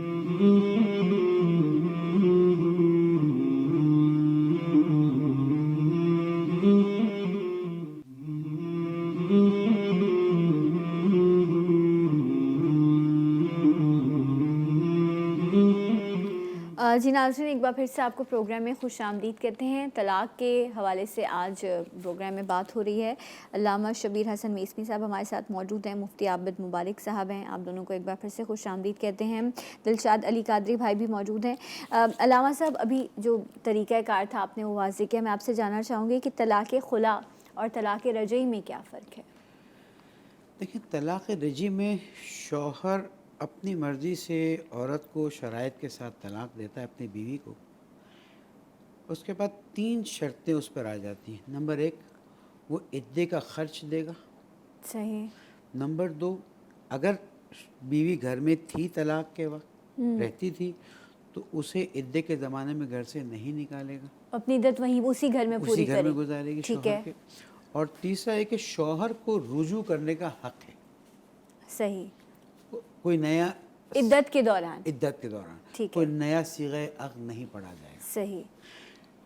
جی ناظرین، ایک بار پھر سے آپ کو پروگرام میں خوش آمدید کہتے ہیں. طلاق کے حوالے سے آج پروگرام میں بات ہو رہی ہے. علامہ شبیر حسن میسمی صاحب ہمارے ساتھ موجود ہیں، مفتی عابد مبارک صاحب ہیں. آپ دونوں کو ایک بار پھر سے خوش آمدید کہتے ہیں. دلشاد علی قادری بھائی بھی موجود ہیں. علامہ صاحب، ابھی جو طریقہ کار تھا آپ نے وہ واضح کیا. میں آپ سے جاننا چاہوں گی کہ طلاق خلا اور طلاق رجعی میں کیا فرق ہے؟ دیکھیں، طلاق رجعی میں شوہر اپنی مرضی سے عورت کو شرائط کے ساتھ طلاق دیتا ہے، اپنی بیوی کو. اس کے بعد 3 شرطیں اس پر آ جاتی ہیں. نمبر 1، وہ عدے کا خرچ دے گا. صحیح. نمبر 2، اگر بیوی گھر میں تھی طلاق کے وقت رہتی تھی تو اسے عدے کے زمانے میں گھر سے نہیں نکالے گا، اپنی عدت وہیں اسی گھر میں پوری اسی گھر کرے میں گزارے گی ٹھیک شوہر ہے. کے. اور تیسرا ہے کہ شوہر کو رجوع کرنے کا حق ہے. صحیح. کوئی نیا عدت کے دوران ٹھیک کوئی ہے. نیا صیغہ عقد نہیں پڑھا جائے گا. صحیح.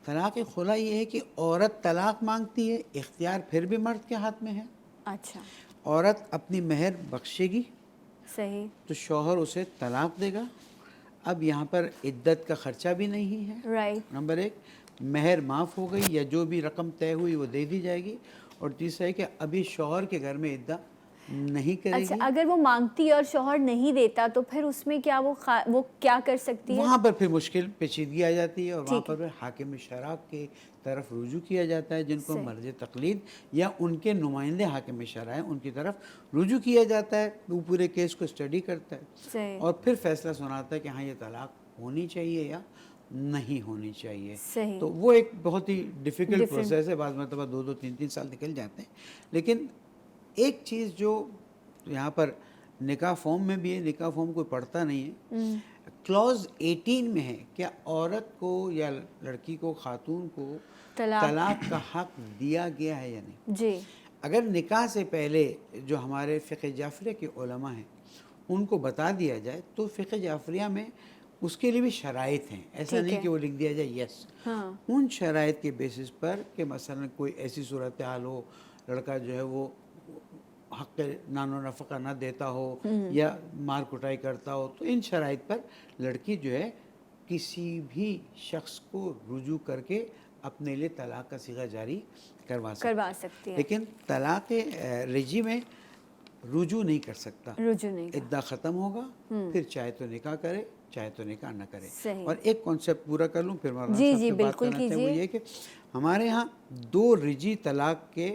طلاق خلا یہ ہے کہ عورت طلاق مانگتی ہے، اختیار پھر بھی مرد کے ہاتھ میں ہے. اچھا. عورت اپنی مہر بخشے گی صحیح. تو شوہر اسے طلاق دے گا. اب یہاں پر عدت کا خرچہ بھی نہیں ہے. رائٹ. نمبر 1، مہر معاف ہو گئی یا جو بھی رقم طے ہوئی وہ دے دی جائے گی. اور تیسرا ہے کہ ابھی شوہر کے گھر میں عدہ نہیں کرے اچھا، گی. اگر وہ مانگتی اور شوہر نہیں دیتا تو پھر اس میں کیا وہ کیا کر سکتی ہے؟ وہاں پر پھر مشکل پیچیدگی آ جاتی ہے اور وہاں پر حاکم شرع کے طرف رجوع کیا جاتا ہے، جن کو مرض تقلید یا ان کے نمائندے حاکم شرع ہیں ان کی طرف رجوع کیا جاتا ہے. وہ پورے کیس کو اسٹڈی کرتا ہے اور پھر فیصلہ سناتا ہے کہ ہاں یہ طلاق ہونی چاہیے یا نہیں ہونی چاہیے. تو وہ ایک بہت ہی ڈیفیکلٹ پروسیس ہے. بعض مرتبہ 2 3 سال نکل جاتے ہیں. لیکن ایک چیز جو یہاں پر نکاح فارم میں بھی ہے، نکاح فارم کوئی پڑھتا نہیں ہے، کلوز 18 میں ہے کہ عورت کو یا لڑکی کو، خاتون کو طلاق کا حق دیا گیا ہے یا نہیں. جی. اگر نکاح سے پہلے جو ہمارے فقہ جعفریہ کے علماء ہیں ان کو بتا دیا جائے تو فقہ جعفریہ میں اس کے لیے بھی شرائط ہیں. ایسا نہیں کہ وہ لکھ دیا جائے یس. ان شرائط کے بیسس پر کہ مثلا کوئی ایسی صورتحال ہو، لڑکا جو ہے وہ حق نان و نفقہ نہ دیتا ہو یا مار کٹائی کرتا ہو، تو ان شرائط پر لڑکی جو ہے کسی بھی شخص کو رجوع کر کے اپنے لیے طلاق کا صیغہ جاری کروا سکتی ہے. لیکن طلاق رجعی میں رجوع نہیں کر سکتا. عدہ ختم ہوگا پھر چاہے تو نکاح کرے چاہے تو نکاح نہ کرے. اور ایک کانسیپٹ پورا کر لوں پھر مولانا صاحب سے بات کرنا چاہتے ہیں، وہ یہ کہ ہمارے ہاں 2 رجعی طلاق کے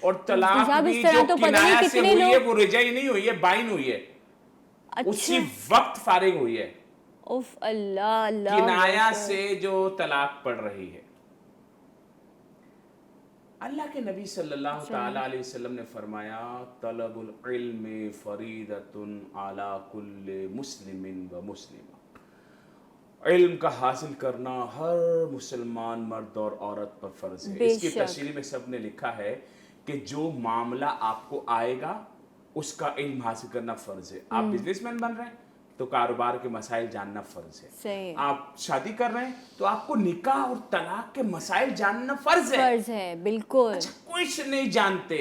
اور طلاق صاحب بھی اس طرح جو تو پتہ نہیں کنایا سے کتنے ہوئی ہے لوگ وہ رجعی نہیں ہوئی ہے، بائن ہوئی ہے، اسی وقت فارغ ہوئی ہے، اوف اللہ اللہ کنایا سے جو طلاق پڑ رہی ہے۔ اللہ کے نبی صلی اللہ تعالی علیہ وسلم نے فرمایا طلب العلم فریضۃ علی کل مسلم و مسلمہ، علم کا حاصل کرنا ہر مسلمان مرد اور عورت پر فرض ہے۔ اس کی تشریح میں سب نے لکھا ہے کہ جو معاملہ آپ کو آئے گا اس کا علم حاصل کرنا فرض ہے۔ آپ بزنس مین بن رہے ہیں تو کاروبار کے مسائل جاننا فرض ہے، صحیح، آپ شادی کر رہے ہیں تو آپ کو نکاح اور طلاق کے مسائل جاننا فرض ہے۔ فرض ہے بالکل، اچھا کچھ نہیں جانتے،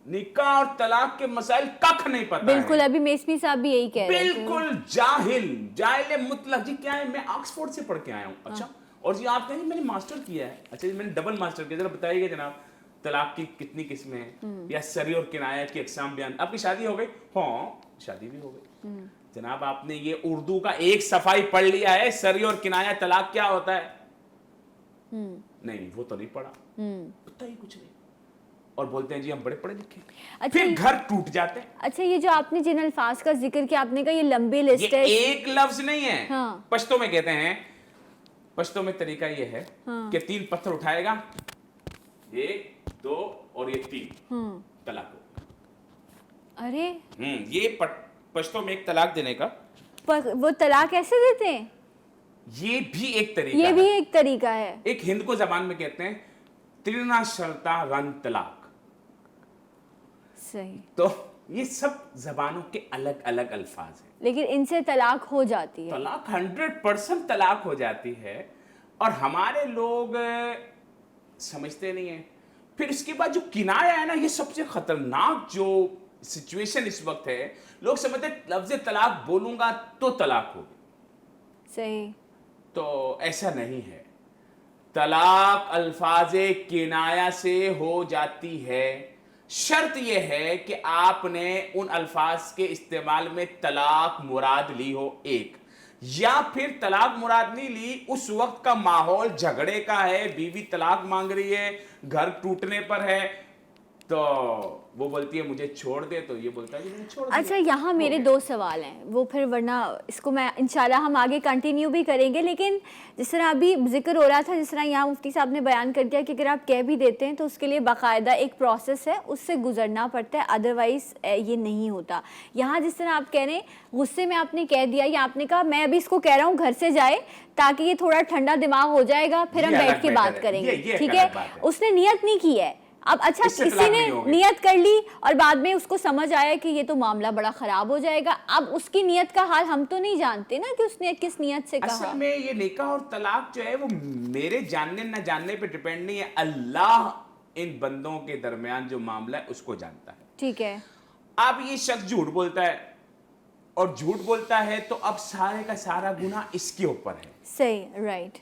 نکاح اور طلاق کے مسائل ککھ نہیں پتہ بالکل، ابھی میسمی صاحب بھی یہی کہہ رہے تھے، بالکل جاہل مطلق۔ جی کیا ہے، میں آکسفورڈ سے پڑھ کے آیا ہوں۔ اچھا، اور جی آپ کہیں میں نے ماسٹر کیا ہے، اچھا میں نے ڈبل ماسٹر کیا، ذرا بتائیے گا جناب طلاق کی کتنی قسمیں ہیں یا سری اور کنایہ کی اقسام بیان۔ آپ کی شادی ہو گئی؟ ہاں شادی بھی ہو گئی۔ جناب آپ نے یہ اردو کا ایک صفحہ ہی پڑھ لیا ہے، سری اور کنایہ طلاق کیا ہوتا ہے؟ نہیں وہ تو نہیں پڑھا، پتہ ہی کچھ نہیں، اور بولتے ہیں جی ہم بڑے پڑھے لکھے، پھر گھر ٹوٹ جاتے ہیں۔ اچھا یہ جو آپ نے جن الفاظ کا ذکر کیا، آپ نے کہا یہ لمبی لسٹ یہ ہے، ایک لفظ نہیں ہے، ہاں، پشتو میں کہتے ہیں، پشتو میں طریقہ یہ ہے کہ 3 پتھر اٹھائے گا، 1 2 اور یہ 3 طلاق ہو۔ ارے یہ پشتو میں ایک طلاق دینے کا، وہ طلاق کیسے دیتے ہیں؟ یہ بھی ایک طریقہ یہ بھی ہے، ایک طریقہ ہے، ایک ہند کو زبان میں کہتے ہیں ترنا شرطہ رن طلاق۔ صحیح، تو یہ سب زبانوں کے الگ الگ الفاظ ہیں، لیکن ان سے طلاق ہو جاتی ہے، طلاق 100% طلاق ہو جاتی ہے، اور ہمارے لوگ سمجھتے نہیں ہیں۔ پھر اس کے بعد جو کنایا ہے نا، یہ سب سے خطرناک جو سچویشن اس وقت ہے، لوگ سمجھتے ہیں لفظ طلاق بولوں گا تو طلاق ہوگی، صحیح، تو ایسا نہیں ہے۔ طلاق الفاظ کنایا سے ہو جاتی ہے، شرط یہ ہے کہ آپ نے ان الفاظ کے استعمال میں طلاق مراد لی ہو، ایک، یا پھر طلاق مراد نہیں لی، اس وقت کا ماحول جھگڑے کا ہے، بیوی طلاق مانگ رہی ہے، گھر ٹوٹنے پر ہے، تو وہ بولتی ہے مجھے چھوڑ دے، تو یہ بولتا ہے کہ مجھے چھوڑ دے۔ اچھا یہاں میرے 2 سوال ہیں، وہ پھر ورنہ اس کو میں انشاءاللہ ہم آگے کنٹینیو بھی کریں گے، لیکن جس طرح ابھی ذکر ہو رہا تھا، جس طرح یہاں مفتی صاحب نے بیان کر دیا کہ اگر آپ کہہ بھی دیتے ہیں تو اس کے لیے باقاعدہ ایک پروسیس ہے، اس سے گزرنا پڑتا ہے، ادروائز یہ نہیں ہوتا۔ یہاں جس طرح آپ کہہ رہے ہیں غصے میں آپ نے کہہ دیا، یا آپ نے کہا میں ابھی اس کو کہہ رہا ہوں گھر سے جائے تاکہ یہ تھوڑا ٹھنڈا دماغ ہو جائے گا، پھر ہم بیٹھ کے بات کریں گے، ٹھیک ہے، اس نے نیت نہیں کی ہے، اب اچھا کسی نے نیت کر لی اور بعد میں اس کو سمجھ آیا کہ یہ تو معاملہ بڑا خراب ہو جائے گا، اب اس کی نیت کا حال ہم تو نہیں جانتے نا کہ اس نے کس نیت سے کہا۔ اصل میں یہ نکاح اور طلاق جو ہے وہ میرے جاننے نہ جاننے پہ ڈیپینڈ نہیں ہے، اللہ ان بندوں کے درمیان جو معاملہ ہے اس کو جانتا ہے، ٹھیک ہے۔ اب یہ شخص جھوٹ بولتا ہے، اور جھوٹ بولتا ہے تو اب سارے کا سارا گناہ اس کے اوپر ہے، صحیح، رائٹ،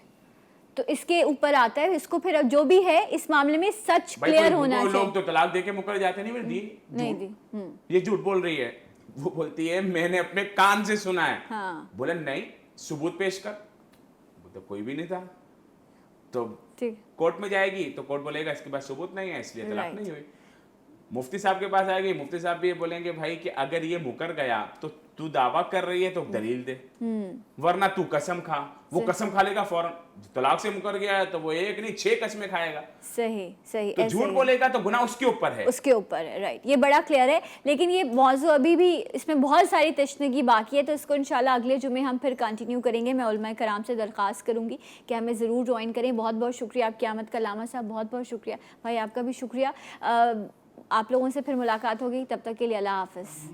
تو اس کے اوپر آتا ہے، اس کو پھر جو بھی ہے اس معاملے میں سچ کلیئر ہونا چاہیے۔ لوگ تو طلاق دے کے مکر جاتے نہیں، میری دی نہیں دی، یہ جھوٹ بول رہی ہے، وہ بولتی ہے میں نے اپنے کان سے سنا ہے، ہاں، بولے نہیں ثبوت پیش کر، تو کوئی بھی نہیں تھا، تو ٹھیک، کورٹ میں جائے گی تو کورٹ بولے گا اس کے پاس ثبوت نہیں ہے اس لیے طلاق نہیں ہوئی، مفتی صاحب کے پاس آئے گی، مفتی صاحب بھی یہ بولیں گے بھائی کہ اگر یہ مکر گیا تو دعویٰ کر رہی ہے تو دلیل دے، ورنہ تو قسم کھا، وہ قسم کھا لے گا فوراً، طلاق سے مکر گیا ہے تو وہ 1 نہیں 6 قسمیں کھائے گا، صحیح صحیح، تو جھوٹ بولے گا تو گناہ اس کے اوپر ہے، اس کے اوپر ہے، رائٹ، یہ بڑا کلیئر ہے، لیکن یہ موضوع ابھی بھی اس میں بہت ساری تشنگی باقی ہے، تو اس کو انشاءاللہ اگلے جمعے ہم پھر کنٹینیو کریں گے۔ میں علماء کرام سے درخواست کروں گی کہ ہمیں ضرور جوائن کریں۔ بہت بہت شکریہ آپ کی آمد کا، علامہ صاحب بہت بہت شکریہ، بھائی آپ کا بھی شکریہ، آپ لوگوں سے پھر ملاقات ہوگی، تب تک کے لیے اللہ حافظ۔